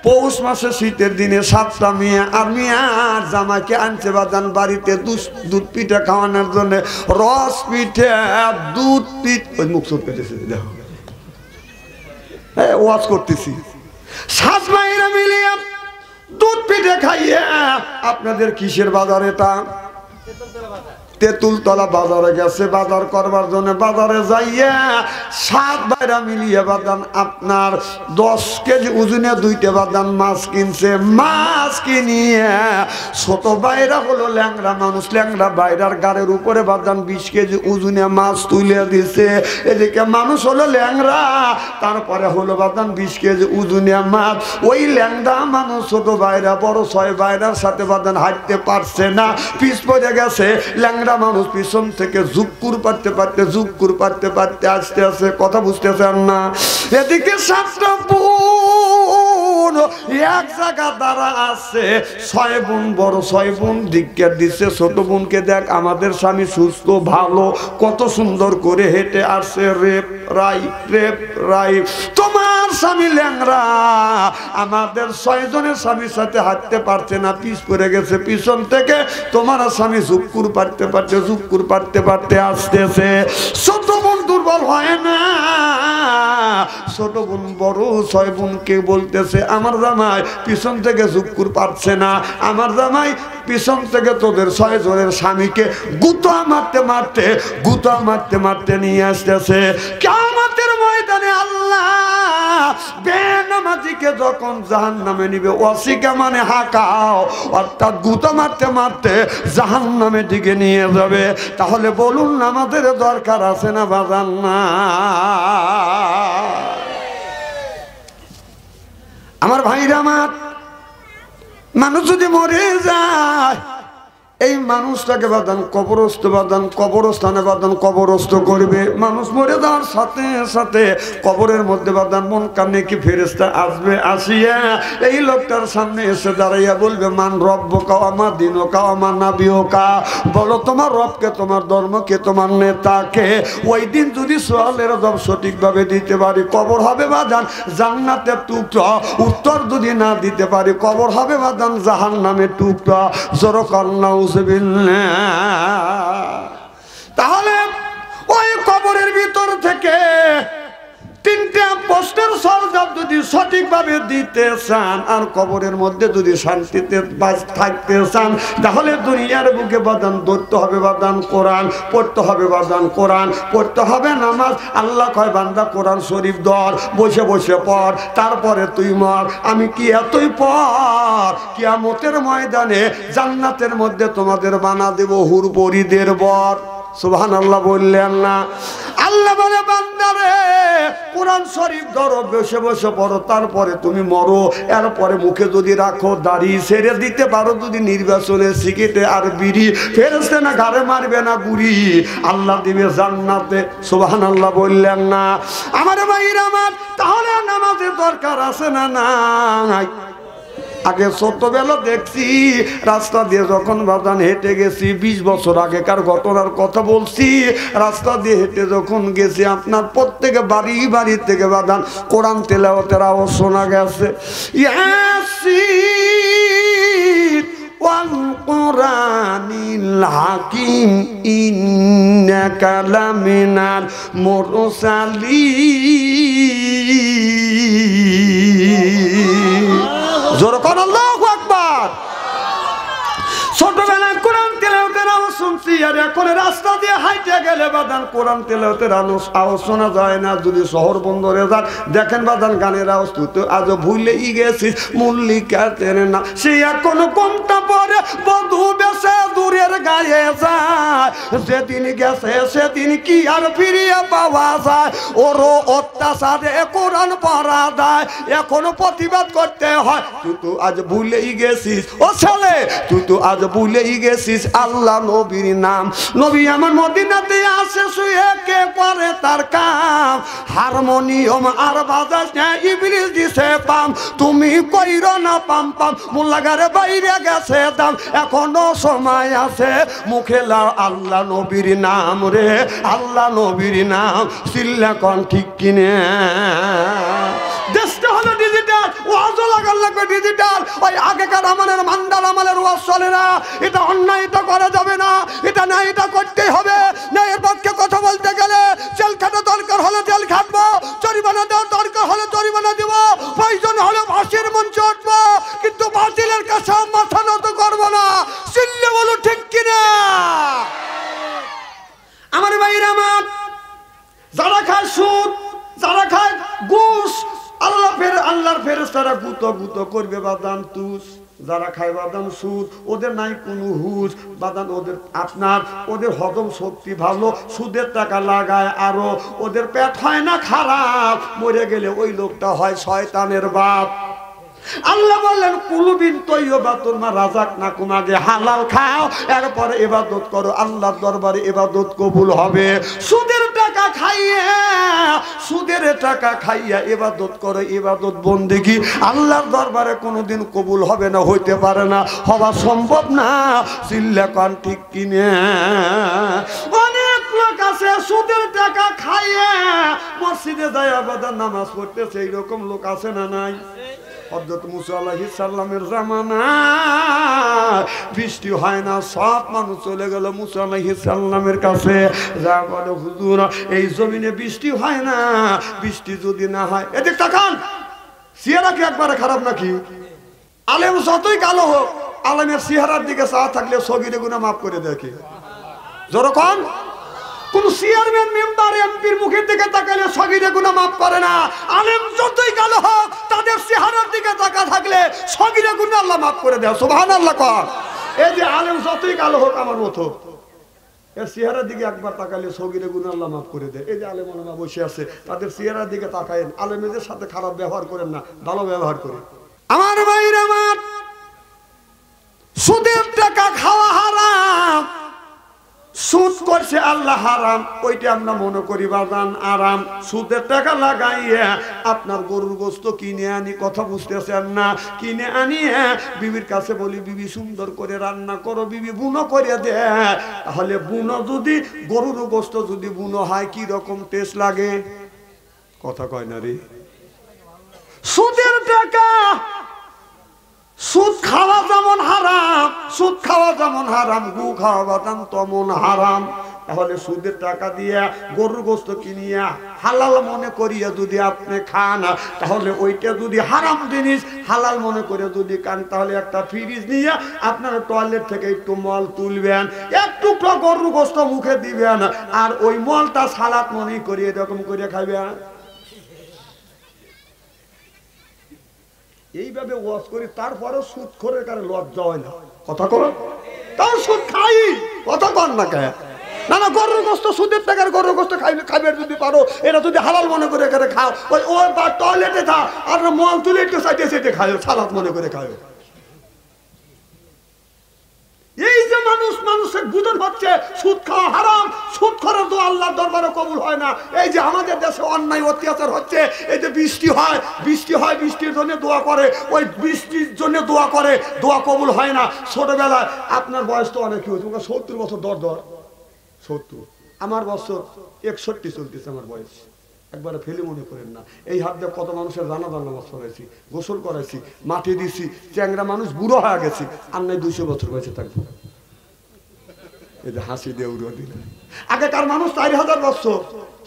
পৌষ মাসে শীতের দিনে 7টা মেয়ে। আর মেয়ার জামাকে আনছে বাজান বাড়িতে দুধ পিঠা খাওয়ানোর জন্য, রস পিঠে দুধ পিঠ। ওই মুখ চোট পেতেছে, দেখো ওয়াজ করতেছি। 7 ভাইরা মিলিয়ে দুধ পিঠে খাইয়ে আপনাদের কিসের বাজার এটা? তেঁতুলতলা বাজারে গেছে বাজার করবার জন্য। বাজারে যাইয়া 7 ভাইরা মিলিয়ে বাদান আপনার 10 কেজি ওজনে 2টা বাদান মাছ কিনছে। মাছ কিনিয়ে ছোট ভাইরা হলো ল্যাংড়া মানুষ, ল্যাংড়া ভাইরার গাড়ির উপরে বাদান 20 কেজি ওজনে মাছ তুলে দিছে। এদিকে মানুষ হলো ল্যাংড়া, তারপরে হলো বাদান 20 কেজি ওজনে মাছ। ওই ল্যাংড়া মানুষ ছোট ভাইরা বড় 6 ভাইরার সাথে বাদান হাঁটতে পারছে না, পিছ পড়ে গেছে। ল্যাংড়া মানুষ পিছন থেকে জুক্কুর পারতে পারতে আসতে আসে। কথা বুঝতেছেন না? এদিকে 7টা বোন এক জায়গা দ্বারা আছে। 6 বোন বড় 6 বোন দিগ্গের দিচ্ছে ছোট বোনকে, দেখ আমাদের স্বামী সুস্থ ভালো, কত সুন্দর করে হেঁটে আসছে, রেপ রাই। তোমার স্বামী ল্যাংড়া, আমাদের 6 জনের স্বামীর সাথে হাঁটতে পারছে না, পিছ পড়ে গেছে। পিছন থেকে তোমার স্বামী জুক্কুর পারতে আসতেছে। ছোট বোন দুর্বল হয় না, ছোট বোন বড় 6 বোনকে বলতেছে আমার জামাই পিছন থেকে জুক্কুর পারছে না, আমার জামাই পিছন থেকে তোদের 6 জনের স্বামীকে গুতা মারতে মারতে নিয়ে আসতেছে। কিয়ামতের ময়দানে আল্লাহ বেনামাজিকে যখন জাহান্নামে নিবে, ওয়াসিকা মানে হাকাও, অর্থাৎ গুতা মারতে মারতে জাহান্নামের দিকে নিয়ে যাবে। তাহলে বলুন আমাদের দরকার আছে না বাজান? না। আমার ভাইরা আমার, মানুষ যদি মরে যায় এই মানুষটাকে কবরস্থানে কবরস্থ করবে। মানুষ মরে যাওয়ার সাথে সাথে কবরের মধ্যে মুনকার নেকি ফেরেশতা আসবে, আসিয়া এই লোকটার সামনে এসে দাঁড়াইয়া বলবে মান রব্বুকা ওয়া মা দীনুকা ওয়া মা নাবিয়ুকা। বলো তোমার রবকে, তোমার ধর্মকে, তোমার নেতাকে। ওই দিন যদি সোয়ালের জবাব সঠিকভাবে দিতে পারি কবর হবে বাজান জান্নাতের টুকরা, উত্তর যদি না দিতে পারি কবর হবে বাজান জাহান্নামের টুকরা। জোরকান্না তাহলে ওই কবরের ভিতর থেকে 3টা প্রশ্নের জবাব যদি সঠিকভাবে দিতে চান আর কবরের মধ্যে যদি শান্তিতে থাকতে চান, তাহলে দুনিয়ার বুকে বাদান ধরতে হবে বাদান কোরআন, পড়তে হবে বাদান কোরআন, পড়তে হবে নামাজ। আল্লাহ কয় বান্দা কোরআন শরীফ ধর, বসে বসে পড়, তারপরে তুই মর। আমি কি এতই পর কিয়ামতের ময়দানে জান্নাতের মধ্যে তোমাদের বানা দেব হুর পরীদের বর। সুবহানাল্লাহ বললেন না? আল্লাহ বলে বান্দারে কোরআন শরীফ ধরো, বসে বসে পড়ো, তারপরে তুমি মরো। এরপরে মুখে যদি রাখো দাড়ি ছেড়ে দিতে পারো, যদি নির্বাচনে সিগারেটে আর বিড়ি ফেরেশতা না ঘাড়ে মারবে না গুড়ি, আল্লাহ দিবে জান্নাতে। সুবহানাল্লাহ বললেন না? আমার ভাইরা আমার, তাহলে নামাজের দরকার আছে না নাই? আগে ছোটবেলা দেখছি রাস্তা দিয়ে যখন বাদান হেঁটে গেছি 20 বছর আগেকার ঘটনার কথা বলছি রাস্তা দিয়ে হেঁটে যখন গেছি আপনার প্রত্যেকে বাড়ি বাড়ি থেকে বাদান কোরআন তেলাওয়াতের আওয়াজ শোনা গেছে ইয়াসিন ওয়াল কুরআনিল হাকিম ইন্নাকা লামিনাল মুরসালিন জোরে কোন আল্লাহু আকবার ছোটবেলায় কোরআন তেলাওয়াতের আওয়াজ শুনছি আর এখন রাস্তা দিয়ে হাইটে গেলে বাদান কোরআন তেলাওয়াতের আওয়াজ শোনা যায় না যদি শহর বন্দরে যান দেখেন বাদান গানের আওয়াজ তুই তো আজও ভুলেই গেছিস মল্লিকা চেনে না সে এখন কোনটা পরে বধু বেশে দূরের গায়ে যায় যেদিন গেছে সেদিন কি আর ফিরিয়ে পাওয়া যায় ওরও অত্যাচারে কোরআন পড়া যায় এখনো প্রতিবাদ করতে হয় তুই তো আজ ভুলেই গেছিস ও ছেলে তুই তো আজ ভুলেই গেছিস আল্লাহ নবীর নাম নবী আমার মদিনাতে আসে শুয়ে কে করে তার কাম হারমোনিয়াম আর বাজাস না ইবলিস দিছে পাম তুমি কইরো না পাম পাম মোল্লাগারে বাইরে গেছে দাম এখনো সময় আছে মুখে লাও আল্লাহ নবীর নাম রে আল্লাহ নবীর নাম চিল্লা কোন ঠিক কিনে দেশটা হলো ডিজিটাল ওয়াজও লাগাল লাগবে ডিজিটাল ওই আগেকার আমাদের মান্ডার আমাদের ওয়াজ চলে না এটা অন্যায় এটা করা যাবে না এটা না এটা করতেই হবে না এর পক্ষে কথা বলতে গেলে জেল খাটা দরকার হলে জেল খাটবো জরিমানা দেওয়ার দরকার হলে জরিমানা দিব প্রয়োজন হলে ফাঁসির মঞ্চে উঠবো কিন্তু বাতিলের কাছে মাথা নত করবো না চিল্লে বলো ঠিক কিনা আমার ভাইরা আমার যারা খায় সুদ যারা খায় ঘুষ আল্লাহর ফেরেশতারা গুতো গুতো করবে বাদান তুস যারা খায় বাদাম সুদ ওদের নাই কোনো হুশ বাদান ওদের আপনার ওদের হজম শক্তি ভালো সুদের টাকা লাগায় আরো ওদের পেট হয় না খারাপ মরে গেলে ওই লোকটা হয় শয়তানের বাপ আল্লাহ বললেন কুলুবিন তৈয়বাতুন মা রাযাকনাকুম আগে হালাল খাও এরপরে ইবাদত করো আল্লাহর দরবারে ইবাদত কবুল হবে সুদের টাকা খাইয়া ইবাদত করো ইবাদত বন্দেগী আল্লাহর দরবারে কোনোদিন কবুল হবে না হইতে পারে না হওয়া সম্ভব না চিল্লা কোন ঠিক কিনা অনেক লোক আছে সুদের টাকা খাইয়া মসজিদে যায় আবাদা নামাজ পড়তেছে এইরকম লোক আছে না নাই হযরত মুসা আলাইহিস সালামের জামানা বৃষ্টি হয় না সব মানুষ চলে গেল মুসা আলাইহিস সালামের কাছে যা বলে হুজুর এই জমিনে বৃষ্টি হয় না বৃষ্টি যদি না হয় এদিক তাকান চেহারা কি একবারে খারাপ নাকি আলেম যতই কালো হোক আলেমের চেহারার দিকে চা থাকলে সগীরে গুনাহ মাফ করে দেয় কি যখন কোন চেয়ারম্যান মেম্বার এমপির মুখের দিকে তাকালে সগীরে গুনাহ মাফ করে না আলেম যতই কালো হোক তাদের চেহারার দিকে তাকা থাকলে সগীরে গুনাহ আল্লাহ মাফ করে দেয় সুবহানাল্লাহ কর এই যে আলেম যতই কালো হোক আমার মতো এর চেহারার দিকে একবার তাকালে সগীরে গুনাহ আল্লাহ মাফ করে দেয় এই যে আলেম ওলামা বসে আছে তাদের চেহারার দিকে তাকায়েন আলেমদের সাথে খারাপ ব্যবহার করেন না ভালো ব্যবহার করেন আমার ভাইরা আমার সুদের টাকা খাওয়া হারাম সুদ করছে আল্লাহ হারাম ওইটা আমরা মনে করি বাজান আরাম সুদের টাকা লাগাইয়া আপনার গরুর গোস্ত কিনে আনি কথা বুঝতেছেন না কিনে আনিয়ে বিবির কাছে বলি বিবি সুন্দর করে রান্না করো বিবি বুনো করে দে তাহলে বুনো যদি গরুর গোস্ত যদি বুনো হয় কি রকম টেস্ট লাগে কথা কয় না রে সুদের টাকা সুদ খাওয়া যেমন হারাম সুদ খাওয়া যেমন হারাম গু খাওয়া বাদাম তেমন হারাম তাহলে সুদের টাকা দিয়ে গরুর গোস্ত কিনিয়া হালাল মনে করিয়া যদি আপনি খান তাহলে ওইটা যদি হারাম জিনিস হালাল মনে করে যদি খান তাহলে একটা ফ্রিজ নিয়ে আপনারা টয়লেট থেকে একটু মল তুলবেন একটু গরুর গোস্ত মুখে দিবেন আর ওই মলটা সালাদ মনে করে এরকম করে খাবেন এইভাবে ওয়াজ করি তারপরে সুদ খোরের কারণে লজ্জা হয় না কথা কর তাও সুদ খাই কথা কর না কে না না গরুর গোস্ত সুদের টাকার গরুর গোস্ত খাইবে যদি পারো এটা যদি হালাল মনে করে করে খাও ওই ও টয়লেটে থাক আর মল তুলে একটু সাইডে সাইডে খাও সালাদ মনে করে খাও এই যে মানুষ মানুষের বুঝন হচ্ছে সুদ খাওয়া হারাম, সুদ খোরের দোয়া আল্লাহর দরবারে কবুল হয় না। এই যে আমাদের দেশে অন্যায় অত্যাচার হচ্ছে, এই যে বৃষ্টি হয় বৃষ্টির জন্য দোয়া করে, ওই বৃষ্টির জন্য দোয়া করে, দোয়া কবুল হয় না। ছোটবেলায় আপনার বয়স তো অনেক হয়েছে, 70 বছর দর 70, আমার বছর 61 চলতেছে আমার বয়স। একবারে ফেলে মনে করেন না, এই হাত দিয়ে কত মানুষের জানাজার নামাজ পড়াইছি, গোসল করাইছি, মাটি দিছি, চ্যাংরা মানুষ বুড়ো হয়ে গেছি, আর নাই 200 বছর বয়সে থাকবো। এই যে হাসি দিয়ে উড়ো দিলে, আগেকার মানুষ 4000 বছর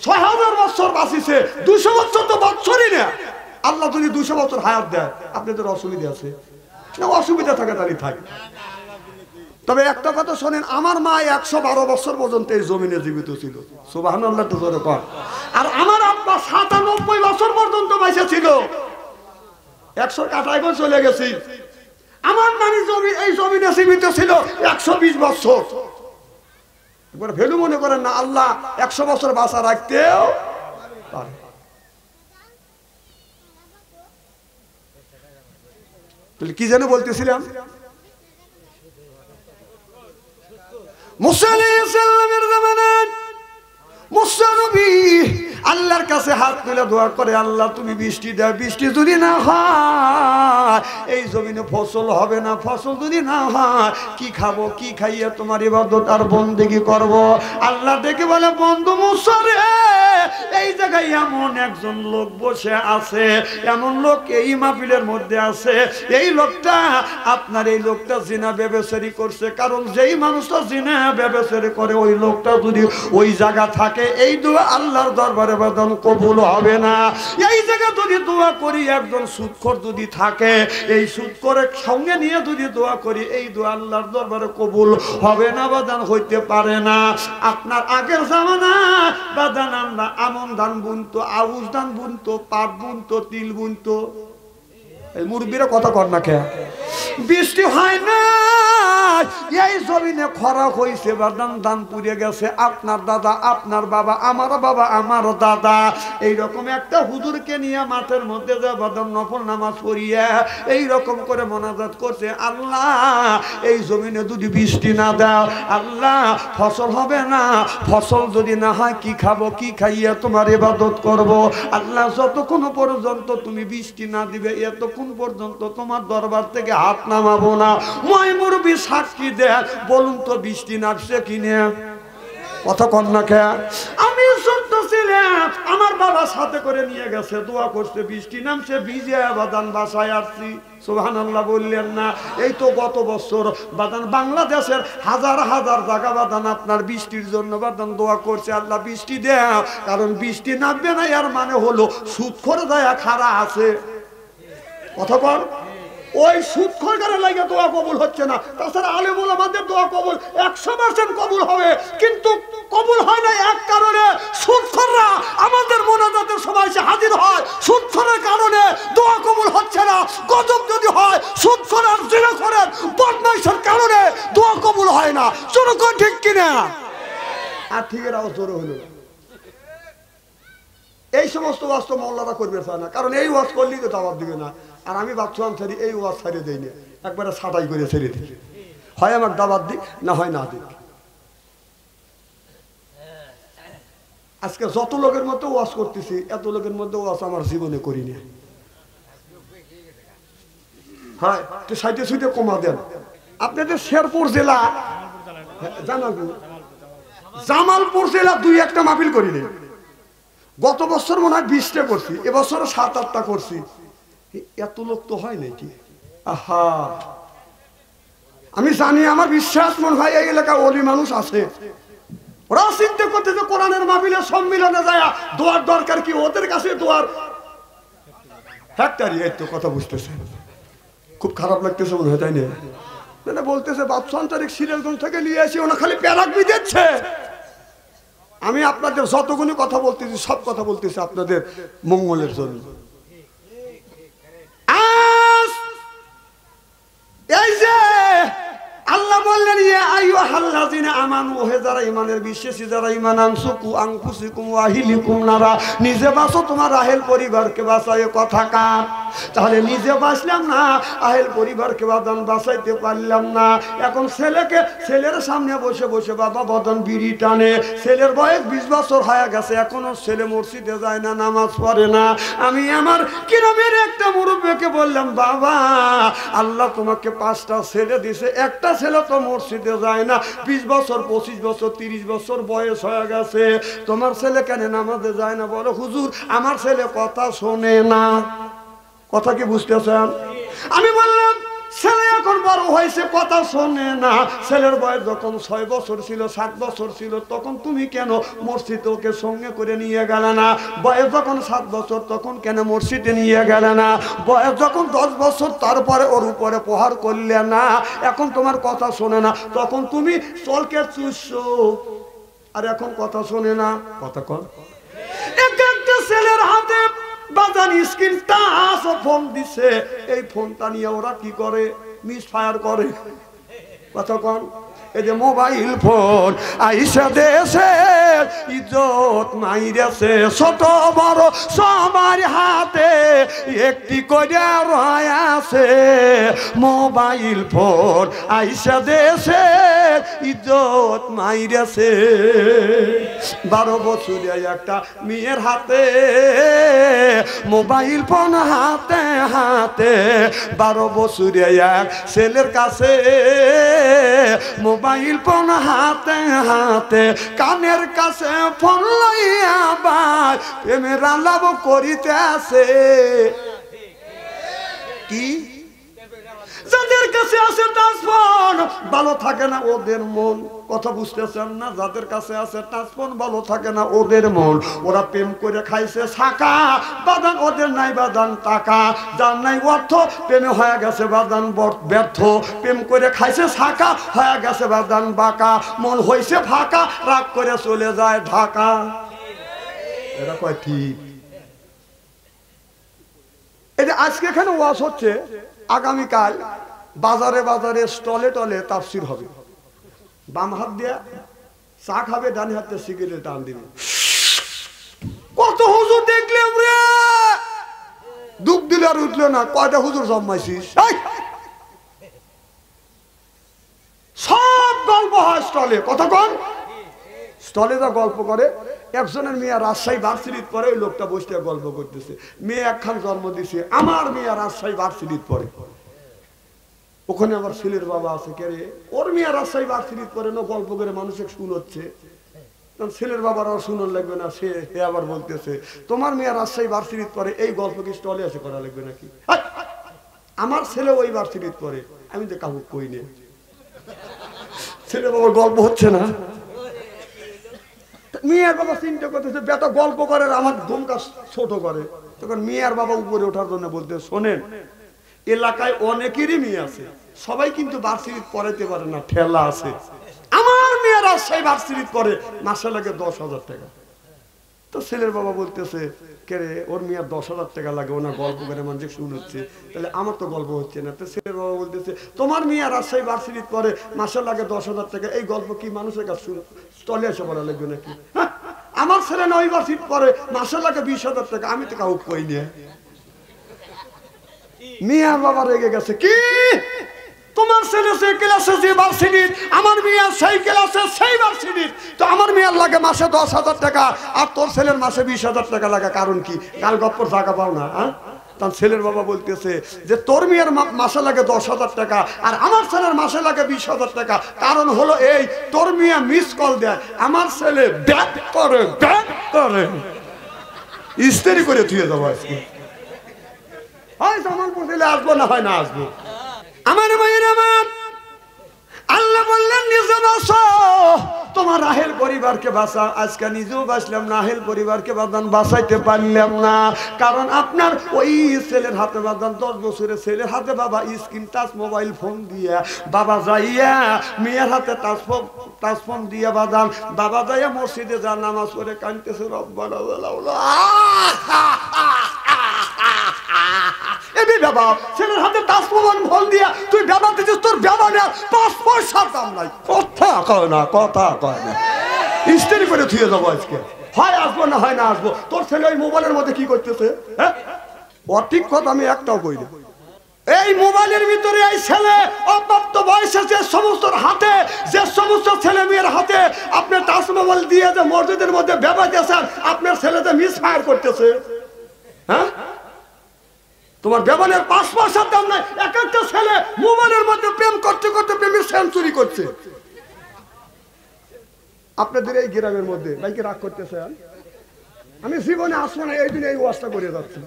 6000 বছর বাঁচিছে, 200 বছর তো বছরই না। আল্লাহ যদি 200 বছর হায়াত দেয়, আপনাদের অসুবিধা আছে না? অসুবিধা থাকে তাহলে থাকে। তবে একটা কথা শোনেন, আমার মা 112 বছর পর্যন্ত এই জমিনে জীবিত ছিল, সুবহানাল্লাহ তো জোরে কর। আর আমার আব্বা 97 বছর পর্যন্ত বেঁচে ছিল, 100 কাটাই করে চলে গেছি। আমার নানি এই জমিনে জীবিত ছিল 120 বছর। একবার ভ্যালু মনে করেন না, আল্লাহ 100 বছর বাঁচা রাখতেও পারে। কি যেন বলতেছিলাম, মুসা আলাইহিস সালামের জামানায় মুসা নবী আল্লাহর কাছে হাত তুলে দোয়া করে, আল্লাহ তুমি বৃষ্টি দাও, বৃষ্টি যদি না হয় এই জমিনে ফসল হবে না, ফসল যদি না হয় কি খাবো, কি খাইয়ে তোমার ইবাদত আর বন্দেগী করব। আল্লাহ ডেকে বলে, বন্ধু মুসা রে, এই জায়গায় এমন একজন লোক বসে আছে, এমন লোক এই মাহফিলের মধ্যে আছে, এই লোকটা আপনার এই লোকটা জিনা ব্যভিচারী করছে। কারণ যেই মানুষটা জিনা ব্যভিচারী করে, ওই লোকটা যদি ওই জায়গা থাকে, এই দোয়া আল্লাহর দরবারে বাদন কবুল হবে না। এই জায়গায় যদি দোয়া করি, একজন সুদখোর যদি থাকে, এই সুদখোরের সঙ্গে নিয়ে যদি দোয়া করি, এই দোয়া আল্লাহর দরবারে কবুল হবে না, বাদান হইতে পারে না। আপনার আগের জামানা বাদান আমরা আমন ধান বুনতো, আউশ ধান বুনতো, পাট বুনতো, তিল বুনতো। এই মুরব্বীরা কথা কর না কে? বৃষ্টি হয় না, এই জমিনে খরা হইছে, বাদান ধান পুড়ে গেছে। আপনার দাদা, আপনার বাবা, আমার বাবা, আমার দাদা এইরকম একটা হুজুরকে নিয়ে মাঠের মধ্যে যা বাদাম নফল নামাজ পড়িয়া এই রকম করে মোনাজাত করছে, আল্লাহ এই জমিনে যদি বৃষ্টি না দাও, আল্লাহ ফসল হবে না, ফসল যদি না হয় কি খাবো, কি খাইয়া তোমার ইবাদত করব। আল্লাহ যতক্ষণ পর্যন্ত তুমি বৃষ্টি না দিবে, এতক্ষণ পর্যন্ত তোমার দরবার থেকে হাত নামাবো না। মই মুরব্বি সাক্ষী দেয়, বলুন তো বৃষ্টি নামছে কিনে? কথা কন না কে? আমি ছোট্ট ছিলাম, আমার বাবা সাথে করে নিয়ে গেছে, দোয়া করছে, বৃষ্টি নামছে, ভিজে বাদান বাসায় আসছি। সুবহানাল্লাহ বললেন না? এই তো গত বছর বাদান বাংলাদেশের হাজার হাজার জায়গা বাদান আপনার বৃষ্টির জন্য বাদান দোয়া করছে, আল্লাহ বৃষ্টি দেও। কারণ বৃষ্টি নামবে না, এর মানে হলো সুদখোর দয়া খারা আছে। কথা কর, ওই সুদখোর কারণে লাগে দোয়া কবুল হচ্ছে না। তাছাড়া আলেম ওলামাদের দোয়া কবুল 100% কবুল হবে, কিন্তু কবুল হয় না এক কারণে, সুদখোররা আমাদের মোনাজাতের সময় এসে হাজির হয়, সুদখোরের কারণে দোয়া কবুল হচ্ছে না। গজব যদি হয়, সুদখোর আর জিনাখোরের বদমাইশের কারণে দোয়া কবুল হয় না। চলো কোন ঠিক কিনা? আর ঠিকের আওয়াজ জোরে হলো। এই সমস্ত ওয়াজ তো মোল্লারা করবে না, কারণ এই ওয়াজ করলেই তো দাওয়াত দিবে না। আর আমি ভাবছিলাম ছাড়ি, এই ওয়াজ ছাড়িয়ে দেয়নি, একবারে ছাটাই করে ছেড়ে দিই, হয় আমার দাওয়াত দিক, না হয় না দিক। আজকে যত লোকের মধ্যে ওয়াজ করতেছি, এত লোকের মধ্যে ওয়াজ আমার জীবনে করিনি। হ্যাঁ, তো সাইডে সুইডে কমা দেন। আপনাদের শেরপুর জেলা, জামালপুর জেলা 2-1টা মাহফিল করিনি। গত বছর মনে হয় 20টা করছি, এবছর 7-8টা করছি। এত লোক তো হয় নাকি? আহা, আমি জানি, আমার বিশ্বাস মনে হয় এই এলাকায় ওলি মানুষ আছে, ওরা চিন্তা করতে যে কোরআনের মাহফিলে সম্মিলনে যায় দোয়ার দরকার কি, ওদের কাছে দোয়ার ফ্যাক্টরি। এই তো কথা বুঝতেছে, খুব খারাপ লাগতেছে মনে হয়, তাই না? বলতেছে 52 তারিখ সিরিয়ালগঞ্জ থেকে নিয়ে আসি, ওনা খালি প্যারাগ্রাফ দিচ্ছে। আমি আপনাদের যতগুলো কথা বলতেছি, সব কথা বলতেছি আপনাদের মঙ্গলের জন্য। এই যে আল্লাহ বললেন, ইয়া আইয়ুহাল আইয়ুহাল্লাযিনা আমানু, হে যারা ঈমানের বিশ্বাসী, যারা ঈমান আনসুকু আনফুসিকুম ওয়া আহলিকুম নারা, নিজে বাঁচো তোমার আহেল পরিবারকে বাঁচায়। কথা কার? তাহলে নিজে বাঁচলাম না, আহেল পরিবারকে বাদান বাঁচাইতে পারলাম না। এখন ছেলের সামনে বসে বসে বাবা বদন বিড়ি টানে। ছেলের বয়স 20 বছর হয়ে গেছে, এখনো ছেলে মসজিদে যায় না, নামাজ পড়ে না। আমি আমার গ্রামের একটা মুরব্বীকে বললাম, বাবা আল্লাহ তোমাকে 5টা ছেলে দিছে, একটা ছেলে তো মসজিদে যায় না, 20 বছর 25 বছর 30 বছর বয়স হয়ে গেছে, তোমার ছেলে কেন নামাজে যায় না? বলো হুজুর আমার ছেলে কথা শোনে না। কথা কি বুঝতেছেন? আমি বললাম ছেলে এখন বড় হয়েছে, কথা শোনে না। ছেলের বয়স যখন 6 বছর ছিল, 7 বছর ছিল, তখন তুমি কেন মসজিদে ওকে সঙ্গে করে নিয়ে গেলে না? বয়স যখন 7 বছর তখন কেন মসজিদে নিয়ে গেলে না? বয়স যখন 10 বছর তারপরে ওর উপরে প্রহার করলে না? এখন তোমার কথা শোনে না, তখন তুমি চলকে চুষছো, আর এখন কথা শোনে না। কথা কর। একটা ছেলের হাতে বাজান স্ক্রিন টাচ ফোন দিছে, এই ফোনটা নিয়ে ওরা কি করে? মিস ফায়ার করে। কথা কন। এই যে মোবাইল ফোন আইসা দেশে ইজ্জত মাইরেছে, ছোট বড় সবার হাতে একটি করে রয়েছে মোবাইল ফোন। আইসা দেশে ইজ্জত মাইরেছে। 12 বছরের একটা মেয়ের হাতে মোবাইল ফোন, হাতে হাতে 12 বছরের এক ছেলের কাছে মোবাইল ফোন, হাতে হাতে কানের কাছে ফোন লইয়া আবার প্রেমের আলাপ করিতে আছে। কি? যাদের কাছে আছে টাচ ফোন ভালো থাকে না ওদের মন। কথা বুঝতেছেন না? যাদের কাছে আছে টাচ ফোন ভালো থাকে না ওদের মন। ওরা প্রেম করে খাইছে ছাকা বাদান, ওদের নাই বাদান টাকা, যার নাই অর্থ প্রেমে হয়ে গেছে বাদান ব্যর্থ। প্রেম করে খাইছে ছাকা, হয়ে গেছে বাদান বাঁকা, মন হয়েছে ফাঁকা, রাগ করে চলে যায় ঢাকা। এটা কয় ঠিক? এই যে আজকে এখানে ওয়াজ হচ্ছে, আগামীকাল বাজারে বাজারে স্টলে টলে তাফসীর হবে। বাম হাত দিয়ে চা খাবে, ডান হাতে সিগারেট টান দিবে। কত হুজুর দেখলাম রে, ডুব দিলে আর উঠলো না। কয়টা হুজুর জন্মাইছিস? সব গল্প হয় স্টলে। কথা কন। স্টলে যা গল্প করে, একজনের মেয়ে রাজশাহী ভার্সিটিতে পড়ে, ওই লোকটা বসে গল্প করতেছে। মেয়ে একখান জন্ম দিছে, আমার মেয়ে রাজশাহী ভার্সিটিতে পড়ে। ওখানে আবার ছেলের বাবা আছে, কে রে ওর মেয়ে রাজশাহী ভার্সিটিতে পড়ে না, গল্প করে মানুষের শুনোচ্ছে। ছেলের বাবার আর শুনোর লাগবে না, সে আবার বলতেছে তোমার মেয়ে রাজশাহী ভার্সিটিতে পড়ে, এই গল্প কি স্টলে এসে করা লাগবে নাকি? আমার ছেলে ওই ভার্সিটিতে পড়ে, আমি তো কাউকে কই নে। ছেলে বাবার গল্প হচ্ছে না। মেয়ের বাবা চিন্তা করতেছে, বেটা গল্প করে আমার ধমকা ছোট করে। তখন মেয়ের বাবা উপরে ওঠার জন্য বলতে, শোনেন এলাকায় অনেকেরই মেয়ে আছে, সবাই কিন্তু ভার্সিটিতে পড়াইতে পারে না, ঠেলা আছে। আমার মেয়েরা সেই ভার্সিটিতে পড়ে, মাসে লাগে 10,000 টাকা। তো ছেলের বাবা বলতেছে, কে রে ওর মেয়ের 10,000 টাকা লাগে, ওনা গল্প করে মানুষ শুনছে, তাহলে আমার তো গল্প হচ্ছে না। তো ছেলের বাবা বলতেছে, তোমার মেয়ে রাজশাহী ভার্সিটিতে পড়ে, মাসে লাগে 10,000 টাকা, এই গল্প কি মানুষের কাছে স্টলে এসে পড়া লাগবে নাকি? আমার ছেলে না ওই ভার্সিটিতে পড়ে, মাসে লাগে 20,000 টাকা, আমি তো কাউকে কই নিয়ে। মিয়ার বাবা রেগে গেছে, কি তোমার ছেলে সে ক্লাসে যে ভার্সিটির, আমার মেয়ে সেই ক্লাসে সেই ভার্সিটির, তো আমার মেয়ের লাগে মাসে 10,000 টাকা, আর তোর ছেলের মাসে 20,000 টাকা লাগে, কারণ কি? গাল গপ্পর টাকা পাও না? তার ছেলের বাবা বলতেছে যে তোর মেয়ের মাসে লাগে 10,000 টাকা, আর আমার ছেলের মাসে লাগে 20,000 টাকা, কারণ হলো এই, তোর মেয়ে মিস কল দেয়, আমার ছেলে ব্যাক করে ইস্তেরি করে থুয়ে যাবো আজকে। আসবো না হয় না আসবো। আমার মায়ের আমার আল্লাহ বললেন নিজে বাঁচো, তোমার রাহেল পরিবারকে বাঁচা। আজকে নিজেও বাঁচলাম না, রাহেল পরিবারকে বাঁধান বাঁচাইতে পারলাম না, কারণ আপনার ওই ছেলের হাতে বাঁধান 10 বছরের ছেলের হাতে বাবা স্ক্রিন টাচ মোবাইল ফোন দিয়া, বাবা যাইয়া মেয়ের হাতে টাচ ফোন দিয়া বাঁধান, বাবা যাইয়া মসজিদে যা নামাজ পড়ে কাঁদতেছে, রব্বানা বাবা ছেলের হাতে টাচ প্রমাণ ফোন দিয়া তুই ব্যবহার দিচ্ছিস, তোর ব্যবহার 5 পয়সার দাম নাই। কথা কয় না, কথা কয় না, ইস্তেরি করে থুয়ে যাবো আজকে, হয় আসবো না হয় না আসবো। তোর ছেলে ওই মোবাইলের মধ্যে কি করতেছে? হ্যাঁ, অঠিক কথা আমি একটাও কই না। এই মোবাইলের ভিতরে এই ছেলে অপ্রাপ্ত বয়সে যে সমস্ত হাতে, যে সমস্ত ছেলে মেয়ের হাতে আপনি টাচ মোবাইল দিয়ে যে মসজিদের মধ্যে ব্যবহার দিয়েছেন, আপনার ছেলে যে মিস ফায়ার করতেছে। হ্যাঁ, তোমার ব্যবহারের 5 পয়সার দাম নাই। এক একটা ছেলে মোবাইলের মধ্যে প্রেম করতে করতে প্রেমের সেঞ্চুরি করছে। আপনাদের এই গ্রামের মধ্যে ভাইকে রাগ করতেছে, আমি জীবনে আসবো না, এই দিন এই ওয়াজটা করে যাচ্ছি।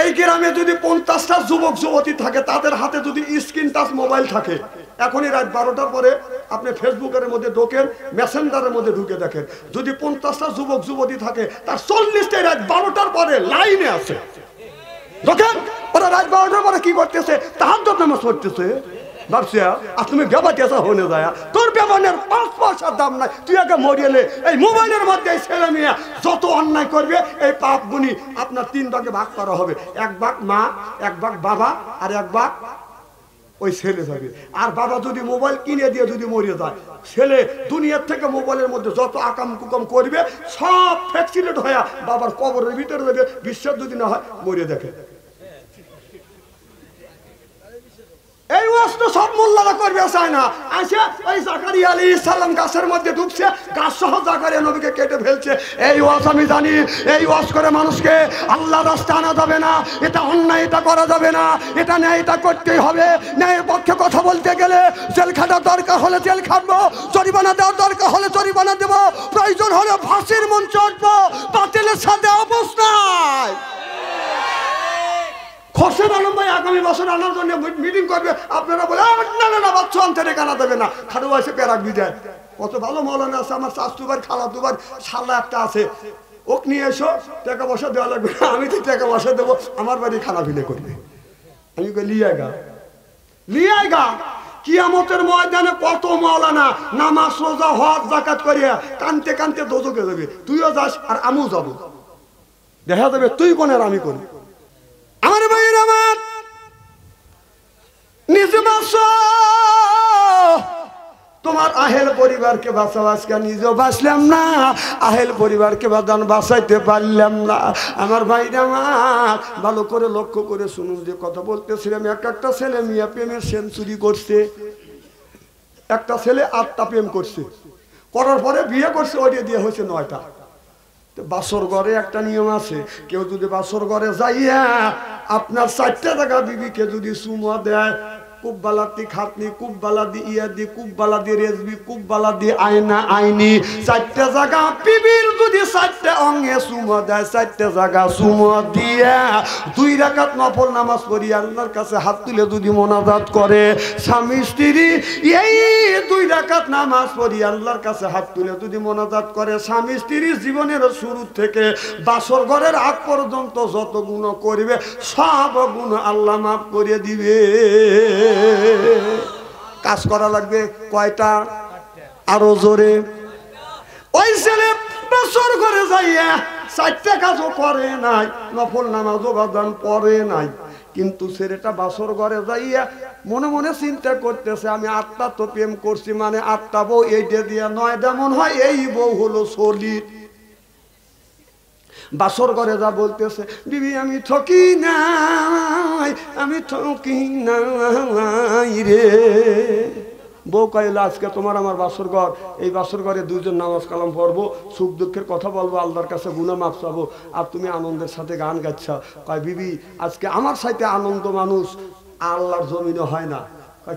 এই গ্রামে যদি 50টা যুবক যুবতী থাকে, তাদের হাতে যদি স্ক্রিন টাচ মোবাইল থাকে, এখনই রাত 12টার পরে আপনি ফেসবুকের মধ্যে ঢোকেন, মেসেঞ্জারের মধ্যে ঢুকে দেখেন, যদি 50টা যুবক যুবতী থাকে, তার 40টাই রাত 12টার পরে লাইনে আছে। দেখেন ওরা রাত 12টার পরে কি করতেছে? তাহাজ্জুদ নামাজ পড়তেছে। ভাবছিয়া আর তুমি ব্যবহার কেসা হয়ে যায়, তোর ব্যবহারের 5 পয়সার দাম নাই। তুই আগে মরিয়েলে এই মোবাইলের মধ্যে ছেলে মেয়ে যত অন্যায় করবে, এই পাপ গুণী আপনার 3 ভাগে ভাগ করা হবে। 1 ভাগ মা, 1 ভাগ বাবা, আর 1 ভাগ ওই ছেলে যাবে। আর বাবা যদি মোবাইল কিনে দিয়ে যদি মরিয়ে যায়, ছেলে দুনিয়ার থেকে মোবাইলের মধ্যে যত আকাম কুকাম করবে সব ফ্যাক্সিলেট হয়ে বাবার কবরের ভিতরে যাবে। বিশ্বাস যদি না হয় মরিয়ে দেখে। এই ওয়াজ সব মোল্লারা করবে চায় না। আচ্ছা, ওই জাকারিয়া আলাইহিস সালাম গাছের মধ্যে ঢুকছে, গাছ সহ জাকারিয়া নবীকে কেটে ফেলছে। এই ওয়াজ আমি জানি, এই ওয়াজ করে মানুষকে আল্লাহর রাস্তায় আনা যাবে না, এটা অন্যায়, এটা করা যাবে না, এটা ন্যায়, এটা করতেই হবে। ন্যায়ের পক্ষে কথা বলতে গেলে জেল খাটার দরকার হলে জেল খাটবো, জরিমানা দেওয়ার দরকার হলে জরিমানা দেবো, প্রয়োজন হলে ফাঁসির মঞ্চে উঠবো, বাতিলের সাথে অবস্থায়। খোরশেদ আলম ভাই আগামী বছর আনার জন্য মিটিং করবে, আপনারা বলে না না না বাচ্চা আনতে কানা দেবে না, খাটু বয়সে পেরাক বিদায়। কত ভালো মৌলানা আছে, আমার শাস্তুবার খালাতুবার শালা একটা আছে, ওক নিয়ে এসো, টাকা পয়সা দেওয়া লাগবে না, আমি তো টাকা পয়সা দেবো, আমার বাড়ি খানা ফিলে করবে। আমি লিয়াগা কিয়ামতের ময়দানে কত মৌলানা নামাজ রোজা হজ যাকাত করিয়া কানতে কানতে দোজকে যাবে। তুইও যাস আর আমিও যাবো, দেখা যাবে তুই কোন আর আমি কোন। আমার ভাইয়ের আমার নিজে বাঁচো, তোমার আহেল পরিবারকে বাঁচাও। আজকে নিজেও বাঁচলাম না, আহেল পরিবারকে বাঁচাইতে পারলাম না। আমার ভাইরা আমার ভালো করে লক্ষ্য করে শুনুন, যে কথা বলতেছিলাম, একটা ছেলে মিয়া প্রেমের সেঞ্চুরি করছে। একটা ছেলে 8টা প্রেম করছে, করার পরে বিয়ে করছে, ওইটা দিয়ে হয়েছে 9টা। বাসর ঘরে একটা নিয়ম আছে, কেউ যদি বাসর ঘরে যাইয়া আপনার 4টা টাকা বিবিকে যদি চুমা দেয়, কুব্বালাতি খাতনি, কুব্বালাদি ইয়াদি, কুব্বালাদি রেজবি, কুব্বালাদি আয়না আইনি, 4টা জায়গা বিবির যদি 4টা অঙ্গে চুমা দেয়, 4টা জায়গা চুমা দিয়া 2 রাকাত নফল নামাজ পড়ি আল্লাহর কাছে হাত তুলে যদি মোনাজাত করে, স্বামী স্ত্রী এই 2 রাকাত নামাজ পড়ি আল্লাহর কাছে হাত তুলে যদি মোনাজাত করে, স্বামী স্ত্রীর জীবনের শুরু থেকে বাসর ঘরের আগ পর্যন্ত যত গুণ করবে সব গুণ আল্লাহ মাফ করে দিবে। কাজ করা লাগবে কয়টা? আরো জোরে। ওই ছেলে বাসর ঘরে যাইয়া 4টা কাজও করে নাই, নফল নামাজও বাদান পড়ে নাই, কিন্তু ছেলেটা বাসর ঘরে যাইয়া মনে মনে চিন্তা করতেছে, আমি 8টা তো প্রেম করছি, মানে 8টা বউ এইটা দিয়া 9টা মন হয় এই বউ হলো সলিড। বাসর ঘরে যা বলতেছে, বিবি আমি ঠকি নাই, আমি ঠকি নাই রে। বউ কইল, আজকে তোমার আমার বাসর ঘর, এই বাসর ঘরে 2জন নামাজ কালাম পড়বো, সুখ দুঃখের কথা বলবো, আল্লাহর কাছে গুনাহ মাফ চাবো, আর তুমি আনন্দের সাথে গান গাচ্ছ। কয় বিবি আজকে আমার সাথে আনন্দ মানুষ আল্লাহর জমিনে হয় না।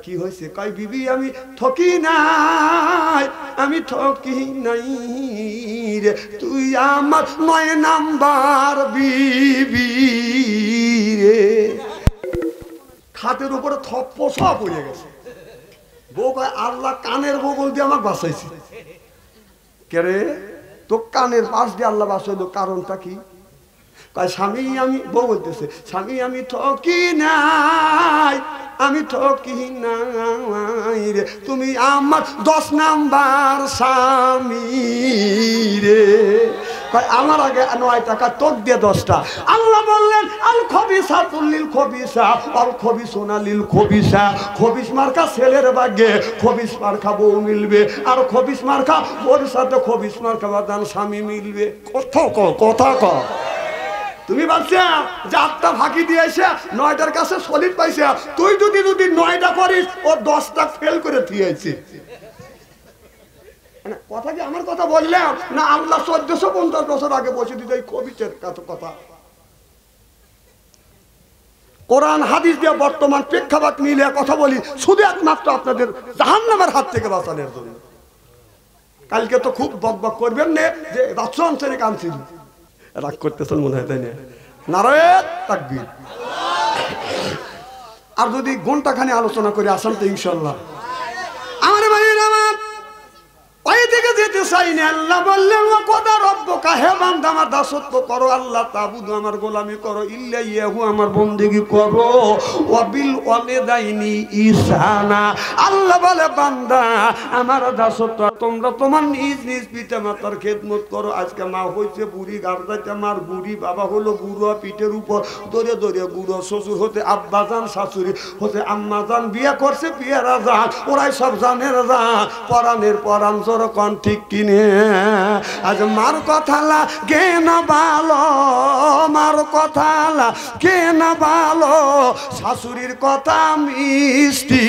কি হয়েছে? কয় বিবি আমি ঠকি নাই, আমি ঠকি নাই রে, তুই আমার 9 নাম্বার বিবি রে। খাটের উপরে থপ্প সব পড়ে গেছে। বউ কয়, আল্লাহ কানের বগল দিয়ে আমাকে বাঁচাইছে। কে রে? তো কানের পাশ দিয়ে আল্লাহ বাঁচাইলো, কারণটা কি? কয় স্বামী আমি, বউ বলতেছে স্বামী আমি ঠকি নাই, আমি ঠকি নাই রে, তুমি আমার 10 নাম্বার স্বামী রে। আমার আগে 9 টাকা তোক দিয়ে 10টা। আল্লাহ বললেন আল খবিসাতুল লিল খবিসা আল খবিসুনা লিল খবিসা, খবিস মার্কা ছেলের ভাগ্যে খবিস মার্কা বউ মিলবে, আর খবিস মার্কা ওর সাথে খবিস মার্কা বাদান স্বামী মিলবে। কথা ক তুমি ভাবছো যে 8টা ফাঁকি দিয়েছে 9টার কাছে সলিড পাইছে, তুই যদি 9টা করিস ও 10টা ফেল করে দিয়েছে। কথা কি আমার কথা বললাম না আল্লাহ 1450 বছর আগে বসে দিতে এই কবিতের কথা? কোরআন হাদিস দিয়ে বর্তমান প্রেক্ষাপট মিলিয়ে কথা বলি শুধু একমাত্র আপনাদের জাহান্নামের হাত থেকে বাঁচানোর জন্য। কালকে তো খুব বকবক করবেন না যে রাসূল ছেড়ে কাঁদছিল, রাগ করতেছেন মনে হয়, তাই না? নারায়ে তাকবীর। আর যদি ঘন্টাখানি আলোচনা করে আসেন তো ইনশাআল্লাহ। আমার ভাইয়ের আমার ওই দিকে যেতে চাই না। আল্লাহ বললেন ও কোদা রব্বুকা, হে বান্দা আমার দাসত্ব করো, আল্লাহ তাবুদু আমার গোলামি করো, ইল্লা ইয়াহু আমার বন্দেগী করো, ওয়া বিল ওয়ালিদাইনি ইহসানা। আল্লাহ বলে বান্দা আমার দাসত্ব তোমরা তোমার নিজ নিজ পিতা মাতার খেদমত করো। আজকে মা হইছে বুড়ি, গার্দাইতে মার বুড়ি, বাবা হলো বুড়ো, পিঠের উপর দরে দরে বুড়ো, শ্বশুর হতে আব্বাজান, শাশুড়ি হতে আম্মাজান, বিয়ে করছে বিয়েরা যান, ওরাই সব জানের যান, পরাণের পরাণ কোন ঠিক কিনে। আজ মার কথা লাগে না ভালো, মার কথা লাগে না ভালো, শাশুড়ির কথা মিষ্টি,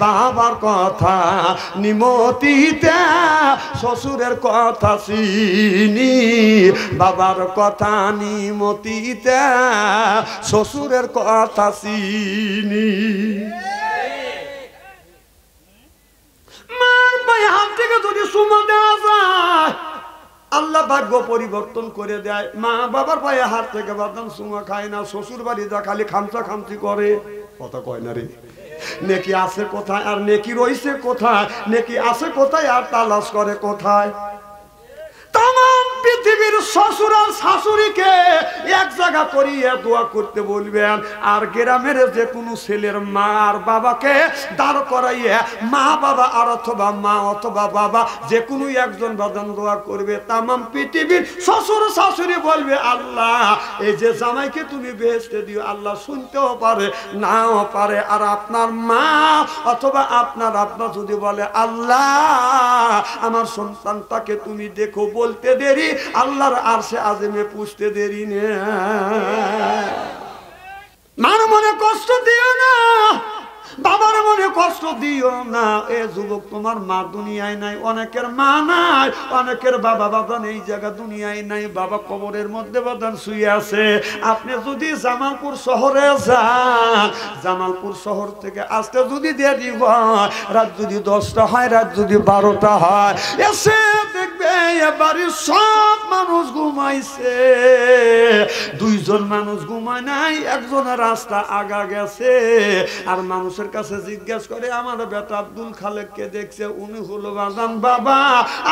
বাবার কথা নিমতিতে, শ্বশুরের কথা চিনি, বাবার কথা নিমতিতে, শ্বশুরের কথা চিনি। হাত থেকে যদি সুমা দেওয়া যায় আল্লাহ ভাগ্য পরিবর্তন করে দেয়। মা বাবার পায়ে হাত থেকে বাদাম সুমা খায় না, শ্বশুর বাড়ি যা খালি খামচা খামচি করে। কথা কয় না রে, নেকি আছে কোথায় আর নেকি রইছে কোথায়, নেকি আছে কোথায় আর তালাশ করে কোথায়। তামাম পৃথিবীর শ্বশুর আর শাশুড়িকে এক জায়গা করিয়ে দোয়া করতে বলবেন, আর গ্রামের যে কোনো ছেলের মা আর বাবাকে দাঁড় করাইয়ে মা বাবা আর অথবা মা অথবা বাবা যে কোনো একজন বাদান দোয়া করবে। তামাম পৃথিবীর শ্বশুর শাশুড়ি বলবে আল্লাহ এই যে জামাইকে তুমি বেহেশতে দিও। আল্লাহ শুনতেও পারে নাও পারে। আর আপনার মা অথবা আপনার আব্বা যদি বলে আল্লাহ আমার সন্তানটাকে তুমি দেখো, বলতে দেরি আল্লাহর আরশে আযমে পুষতে দেরি না। মার মনে কষ্ট দিও না, বাবার মনে কষ্ট দিও না। এ যুবক তোমার মা দুনিয়ায় নাই, অনেকের মা নাই, অনেকের বাবা বাদান এই জায়গা দুনিয়ায় নাই, বাবা কবরের মধ্যে বাদান শুয়ে আছে। আপনি যদি জামালপুর শহরে যান, জামালপুর শহর থেকে আসতে যদি দেরি হয়, রাত যদি 10টা হয়, রাত যদি 12টা হয়, এসে দেখবে এবারে সব মানুষ ঘুমাইছে, 2জন মানুষ ঘুমায় নাই, একজনের রাস্তা আগা গেছে। আর মানুষের কাছে জিজ্ঞেস করে আমার বেটা আব্দুল খালেককে দেখছে, উনি হলো বাজান বাবা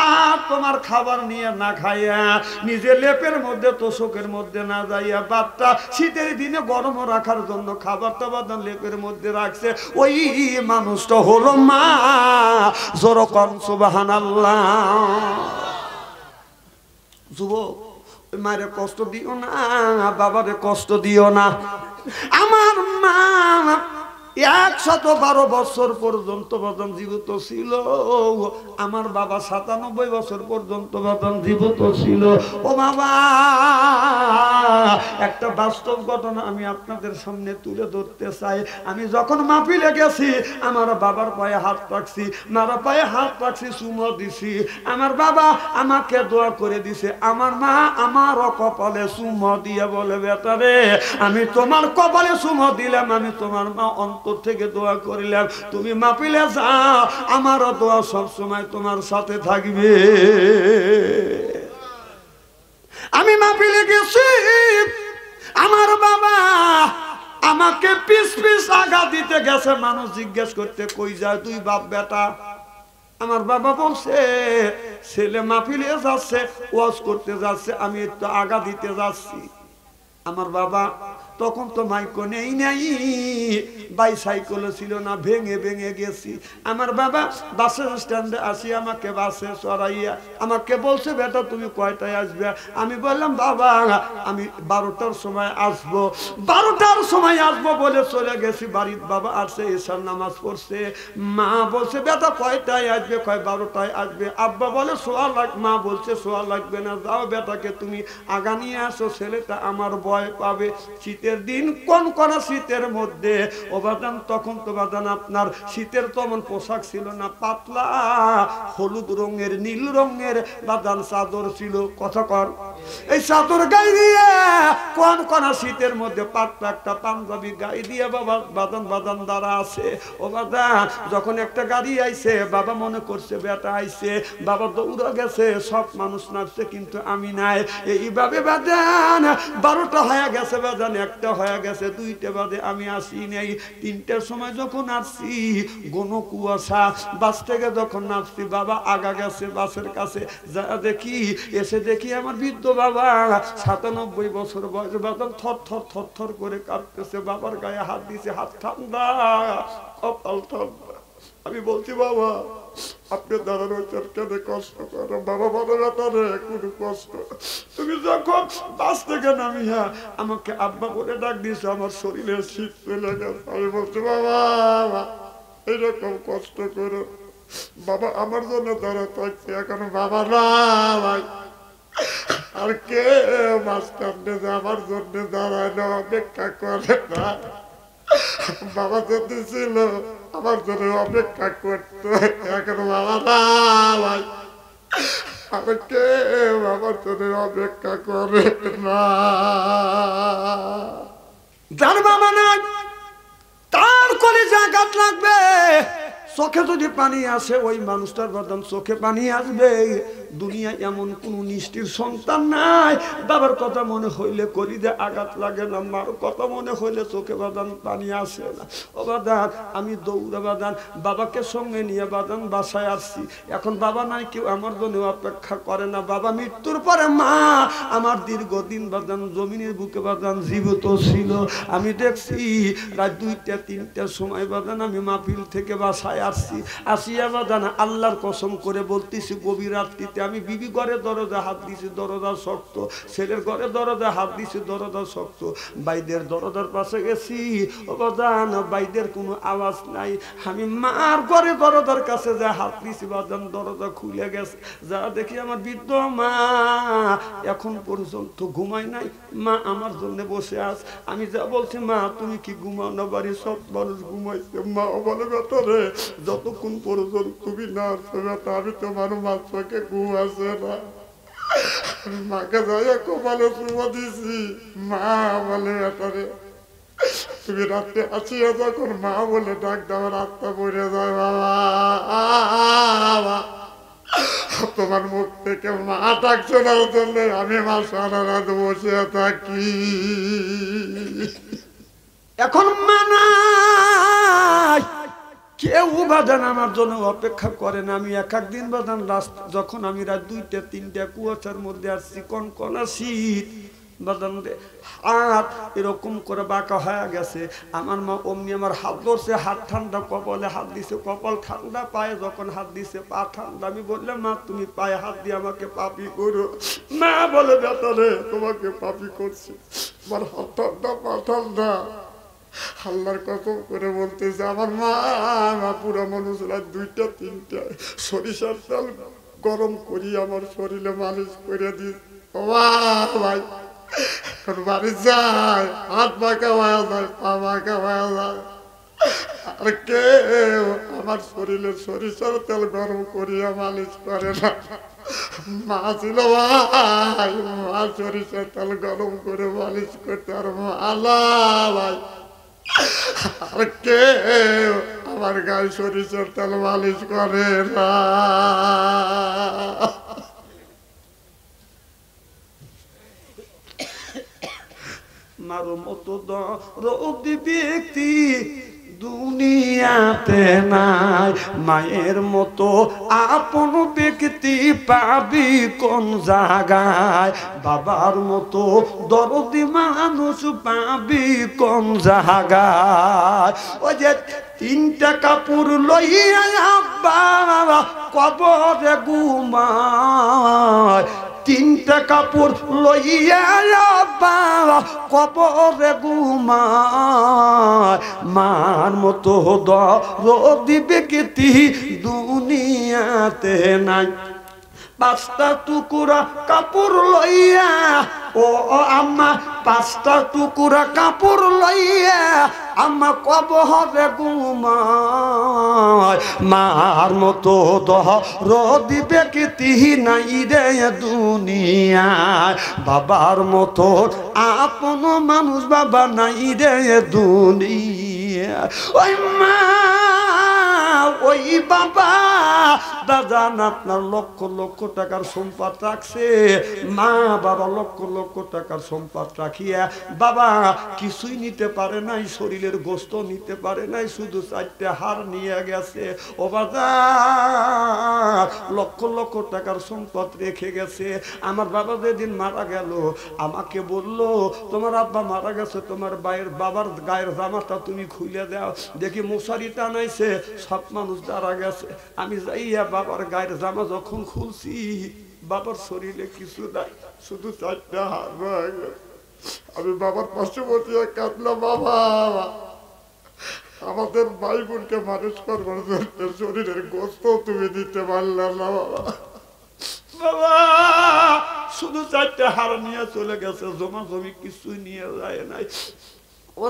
আর তোমার খাবার নিয়ে না খাইয়া নিজে লেপের মধ্যে তোষকের মধ্যে না যাইয়া বাচ্চা শীতের দিনে গরম রাখার জন্য খাবারটা বাদান লেপের মধ্যে রাখছে, ওই মানুষটা হলো মা। জোরে কোন সুবহানাল্লাহ। যুবক মায়ের কষ্ট দিও না, বাবারে কষ্ট দিও না। আমার মা 112 বছর পর্যন্ত বাদান জীবিত ছিল, আমার বাবা 97 বছর পর্যন্ত বাদান জীবিত ছিল। ও বাবা একটা বাস্তব ঘটনা আমি আপনাদের সামনে তুলে ধরতে চাই। আমি যখন মাহফিলে গেছি আমার বাবার পায়ে হাত রাখছি, মার পায়ে হাত রাখছি, চুমো দিছি, আমার বাবা আমাকে দোয়া করে দিছে। আমার মা আমার কপালে চুমো দিয়ে বলে বেটা রে আমি তোমার কপালে চুমো দিলাম, আমি তোমার মা অন্তর থেকে দোয়া করিলাম, তুমি মাহফিলে যাও, আমারও দোয়া সব সময় তোমার সাথে থাকবে। আমি মাহফিলে গেছি, আমার বাবা আমাকে পিস পিস আগা দিতে গেছে, মানুষ জিজ্ঞেস করতে কই যায় তুই বাপ বেটা। আমার বাবা বলছে ছেলে মাহফিলে যাচ্ছে, ওয়াজ করতে যাচ্ছে, আমি একটু আগা দিতে যাচ্ছি। আমার বাবা তখন তো মাইকো নেই নাই, বাইসাইকেলও ছিল না, ভেঙে ভেঙে গেছি। আমার বাবা বাসের স্ট্যান্ডে আসি, আমাকে বাসে চড়াইয়া আমাকে বলছে, বেটা তুমি কয়টায় আসবে? আমি বললাম, বাবা আমি 12টার সময় আসবো। 12টার সময় আসবো বলে চলে গেছি বাড়ির। বাবা আসছে, এশার নামাজ পড়ছে। মা বলছে, বেটা কয়টায় আসবে? কয় 12টায় আসবে। আব্বা বলে সোয়া লাগবে, মা বলছে সোয়া লাগবে না, যাও বেটাকে তুমি আগা নিয়ে আসো, ছেলেটা আমার ভয় পাবে। শীতের দিন, কোন কোন শীতের মধ্যে ও বাদান, তখন তো বাদান আপনার শীতের তেমন পোশাক ছিল না, পাতলা হলুদ রঙের নীল রঙের বাদান চাদর ছিল। কথা কর, এই চাদর গায়ে দিয়ে কোন কোন শীতের মধ্যে পাতলা একটা পাঞ্জাবি গায়ে দিয়ে বাবা বাদান বাদান দ্বারা আছে। ও বাদা যখন একটা গাড়ি আইছে, বাবা মনে করছে বেটা আইছে, বাবা দৌড়া গেছে, সব মানুষ নাচছে, কিন্তু আমি নাই। এইভাবে বাদান 12টা হয়ে গেছে, বাদান 1টা হয়ে গেছে, 2টা বাজে, আমি আসি নাই। 3টার সময় যখন আসছি, ঘন কুয়াশা, বাস থেকে যখন নামছি, বাবা আগা গেছে বাসের কাছে, যা দেখি, এসে দেখি আমার বৃদ্ধ বাবা 97 বছর বয়স, বাদান থর থর থর থর করে কাঁপতেছে। বাবার গায়ে হাত দিছে, হাত ঠান্ডা, কপাল ঠান্ডা। আমি বলছি, বাবা আপনি দাঁড়ানো কেন কষ্ট করো? বাবা বলো না, তারে কোনো কষ্ট, তুমি যখন বাস থেকে নামিয়া আমাকে আব্বা বলে ডাক দিয়েছো, আমার শরীরে শীত চলে গেছে। আমি বলছি, বাবা এইরকম কষ্ট করো, বাবা আমার জন্য দাঁড়া থাকছে, এখন বাবা না ভাই, আর কে বাস স্ট্যান্ডে আমার জন্য দাঁড়ায় না, অপেক্ষা করে না। বাবা যদি ছিল আমার জন্য অপেক্ষা করতো, এখন বাবা না ভাই, আমার কে আমার জন্য অপেক্ষা করে না। যার বাবা নাই তার কলিজা আঘাত লাগবে, চোখে যদি পানি আসে, ওই মানুষটার বাদাম চোখে পানি আসবে। দুনিয়ায় এমন কোন নিষ্ঠির সন্তান নাই, বাবার কথা মনে হইলে কলিজা আঘাত লাগে না, মার কথা মনে হইলে চোখে বাদান পানি আসে না। ও বাদান আমি দৌড়া বাদান বাবাকে সঙ্গে নিয়ে বাদান বাসায় আসছি। এখন বাবা নাই, কেউ আমার জন্য অপেক্ষা করে না। বাবা মৃত্যুর পরে মা আমার দীর্ঘদিন বাদান জমিনের বুকে বাদান জীবিত ছিল। আমি দেখছি রাত 2টা 3টার সময় বাদান আমি মাহফিল থেকে বাসায় আসছি। আসিয়া বাদান আল্লাহর কসম করে বলতেছি, গভীর রাত্রিতে আমি বিবি ঘরে দরজা হাত দিছি, দরজা শক্ত, ছেলের ঘরে দরজা হাত দিছি, দরজা শক্ত, বাইদের দরজার পাশে গেছি। ও বাদান বাইদের কোনো আওয়াজ নাই। আমি মার ঘরে দরজার কাছে যা হাত দিছি, বাদান দরজা খুলে গেছে। যা দেখি আমার বৃদ্ধ মা এখন পর্যন্ত ঘুমায় নাই, মা আমার জন্য বসে আস। আমি যা বলছি, মা তুমি কি ঘুমাও না? বাড়ি সব মানুষ ঘুমাইছে। মা বলে, বেটা রে, যতক্ষণ পর্যন্ত তুমি না আসছো বেটা, আমি তোমার মার চোখে ঘুম আসে না। মাকে যাইয়া কপালে চুমা দিছি। মা বলে, বেটা রে তুমি রাত্রে আসিয়া যখন মা বলে ডাক দেওয়ার রাস্তা পড়ে যায়, বাবা তোমার মুখ থেকে মা ডাক শোনার জন্য আমি মা সারা রাত বসে থাকি। এখন মানাই কেউ বাদান আমার জন্য অপেক্ষা করে না। আমি এক দিন বাদান রাস্তা যখন আমি রাত 2টা 3টা কুয়াশার মধ্যে আসছি, কনকনা শীত, বাদান হাত এরকম করে বাঁকা হয়ে গেছে। আমার মা অমনি আমার হাত ধরছে, হাত ঠান্ডা, কপালে হাত দিছে, কপাল ঠান্ডা, পায়ে যখন হাত দিছে পা ঠান্ডা। আমি বললাম, মা তুমি পায়ে হাত দিয়ে আমাকে পাপি করো। মা বলে, বেটা রে তোমাকে পাপি করছি, আমার হাত ঠান্ডা পা ঠান্ডা। আল্লাহর কসম করে বলতেছে, আমার মা পুরো মানুষ রাত 2টা 3টা সরিষার তেল গরম করি আমার শরীরে মালিশ করে দিস। ভাই বাড়ি যায়, হাত বাঁকা হয়ে যায়, পা বাঁকা হয়ে যায়, আর কেউ আমার শরীরে সরিষার তেল গরম করিয়া মালিশ করে না। মা ছিল ভাই, মা সরিষার তেল গরম করে মালিশ করতে, আর আল্লাহ ভাই আর কেউ আমার গায়ে সরিষার তেল মালিশ করে না। মারো মতো দরদি ব্যক্তি দুনিয়াতে নাই, মায়ের মতো আপন ব্যক্তি পাবি কোন জায়গায়, বাবার মতো দরদি মানুষ পাবি কোন জায়গায়। ওই যে তিনটা কাপড় লইয়া আব্বা কবরে ঘুমায়, তিনটা কাপড় লইয়া আব্বা কবরে ঘুমায়, মার মতো দরদি ব্যক্তি দুনিয়াতে নাই। পাঁচটা টুকুরা কাপড় লইয়া ও আম্মা, পাঁচটা টুকুরা কাপড় লইয়া আম্মা কবরে ঘুমায়, মার মতো দরদি ব্যক্তি নাই রে দুনিয়ায়, বাবার মতো আপন মানুষ বাবা নাই রে দুনিয়া। ওই মা ওই বাবা দাদান আপনার লক্ষ লক্ষ টাকার সম্পদ রাখছে, মা বাবা লক্ষ লক্ষ টাকার সম্পদ রাখিয়া বাবা কিছুই নিতে পারে নাই, শরীরের গোস্ত নিতে পারে নাই, শুধু চারটে হাড় নিয়ে গেছে। ও বাবা লক্ষ লক্ষ টাকার সম্পদ রেখে গেছে। আমার বাবা যেদিন মারা গেল আমাকে বলল, তোমার আব্বা মারা গেছে, তোমার বাবার গায়ের জামাটা তুমি খুলে দাও। দেখি মশারি টানাইছে, সব মানুষ দাঁড়া গেছে। আমি যাইয়া বাবার গায়ের জামা যখন খুলছি, বাবার শরীরে কিছু নাই, শুধু চারটা হাড় রয়ে গেল। আমি বাবার পাশে বসে কাঁদলাম, বাবা আমাদের ভাই বোনকে মানুষ করবার জন্য শরীরের গোস্ত তুমি দিতে পারলে না বাবা। বাবা শুধু চারটে হাড় নিয়ে চলে গেছে, জমা জমি কিছুই নিয়ে যায় নাই। ও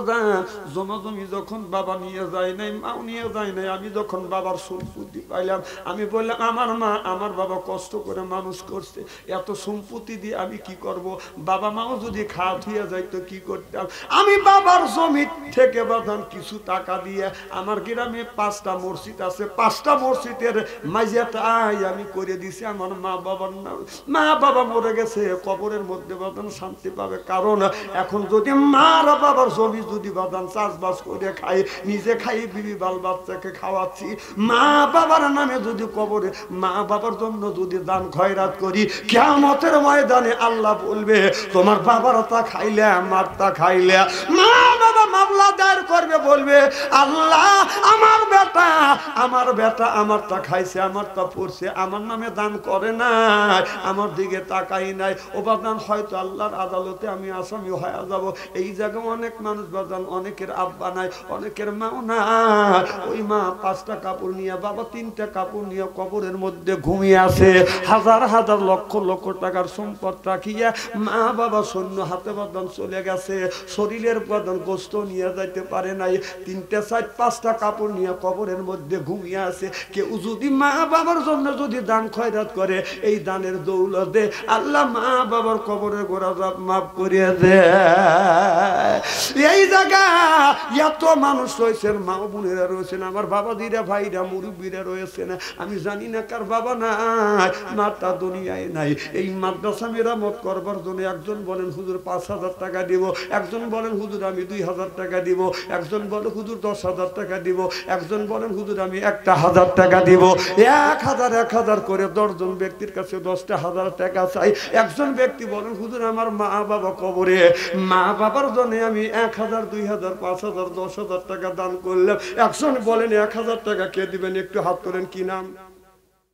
জমা জমি যখন বাবা নিয়ে যায় নাই, মাও নিয়ে যায় নাই, আমি যখন বাবার সম্পত্তি পাইলাম আমি বললাম, আমার মা আমার বাবা কষ্ট করে মানুষ করছে, এত সম্পত্তি দিয়ে আমি কি করব? বাবা মাও যদি খাওয়া ধুয়ে যায় তো কি করতাম? আমি বাবার জমি থেকে বাদান কিছু টাকা দিয়ে, আমার গ্রামে 5টা মসজিদ আছে, 5টা মসজিদের মাঝিয়াটাই আমি করে দিছি আমার মা বাবার নাম। মা বাবা মরে গেছে, কবরের মধ্যে বাদান শান্তি পাবে। কারণ এখন যদি মার বাবার জমি যদি বাদান চাষবাস করে খাই, নিজে খাই, বিবি বাল বাচ্চাকে খাওয়াচ্ছি, মা বাবার নামে যদি কবরে মা বাবার জন্য যদি দান খয়রাত করি, কিয়ামতের ময়দানে আল্লাহ বলবে তোমার বাবার তা খাইলে আমার তা খাইলে। মা বাবা মামলা দায়ের করবে, বলবে আল্লাহ আমার বেটা আমার তা খাইছে, আমার তা পড়ছে, আমার নামে দান করে নাই, আমার দিকে তাকাই নাই। ও বাদান হয়তো আল্লাহর আদালতে আমি আসামি হয়ে যাব। এই জায়গায় অনেক মানুষ বাদান, অনেকের আব্বা নাই, অনেকের মাও নাই। ওই মা 5টা কাপড় নিয়ে, বাবা 3টা কাপড় নিয়ে কবরের মধ্যে ঘুমিয়ে আছে। হাজার হাজার লক্ষ লক্ষ টাকার সম্পদ রাখিয়া মা বাবা শূন্য হাতে বাদান চলে গেছে, শরীরের বাদান গোস্ত নিয়ে যাইতে পারে নাই, 3টা 4 5টা কাপড় নিয়ে কবরের মধ্যে ঘুমিয়ে আছে। কেউ যদি মা বাবার জন্য যদি দান খয়রাত করে, এই দানের দৌলতে আল্লাহ মা বাবার কবরের গোড়া মাফ করিয়ে দেয়। এই জায়গা এত মানুষ রয়েছেন, মা বোনেরা রয়েছেন, আমার বাবা দিরা ভাইরা মুরব্বীরা রয়েছেন। আমি জানি না কার বাবা নাই, মাতা দুনিয়ায় নাই। এই মাদ্রাসা মেরামত করবার জন্য একজন বলেন হুজুর 5,000 টাকা দিব, একজন বলেন হুজুর আমি 2,000 টাকা দিব, একজন বলে হুজুর 10,000 টাকা দিব, একজন বলেন হুজুর আমি 1,000 টাকা দিব। 1,000 করে 10 জন ব্যক্তির কাছে 10,000 টাকা চাই। একজন ব্যক্তি বলেন হুজুর আমার মা বাবা কবরে, মা বাবার জন্য আমি 1,000 2,000 5,000 10,000 টাকা দান করলাম। একজন বলেন 1,000 টাকা কে দিবেন? একটু হাত তোলেন। কি নাম?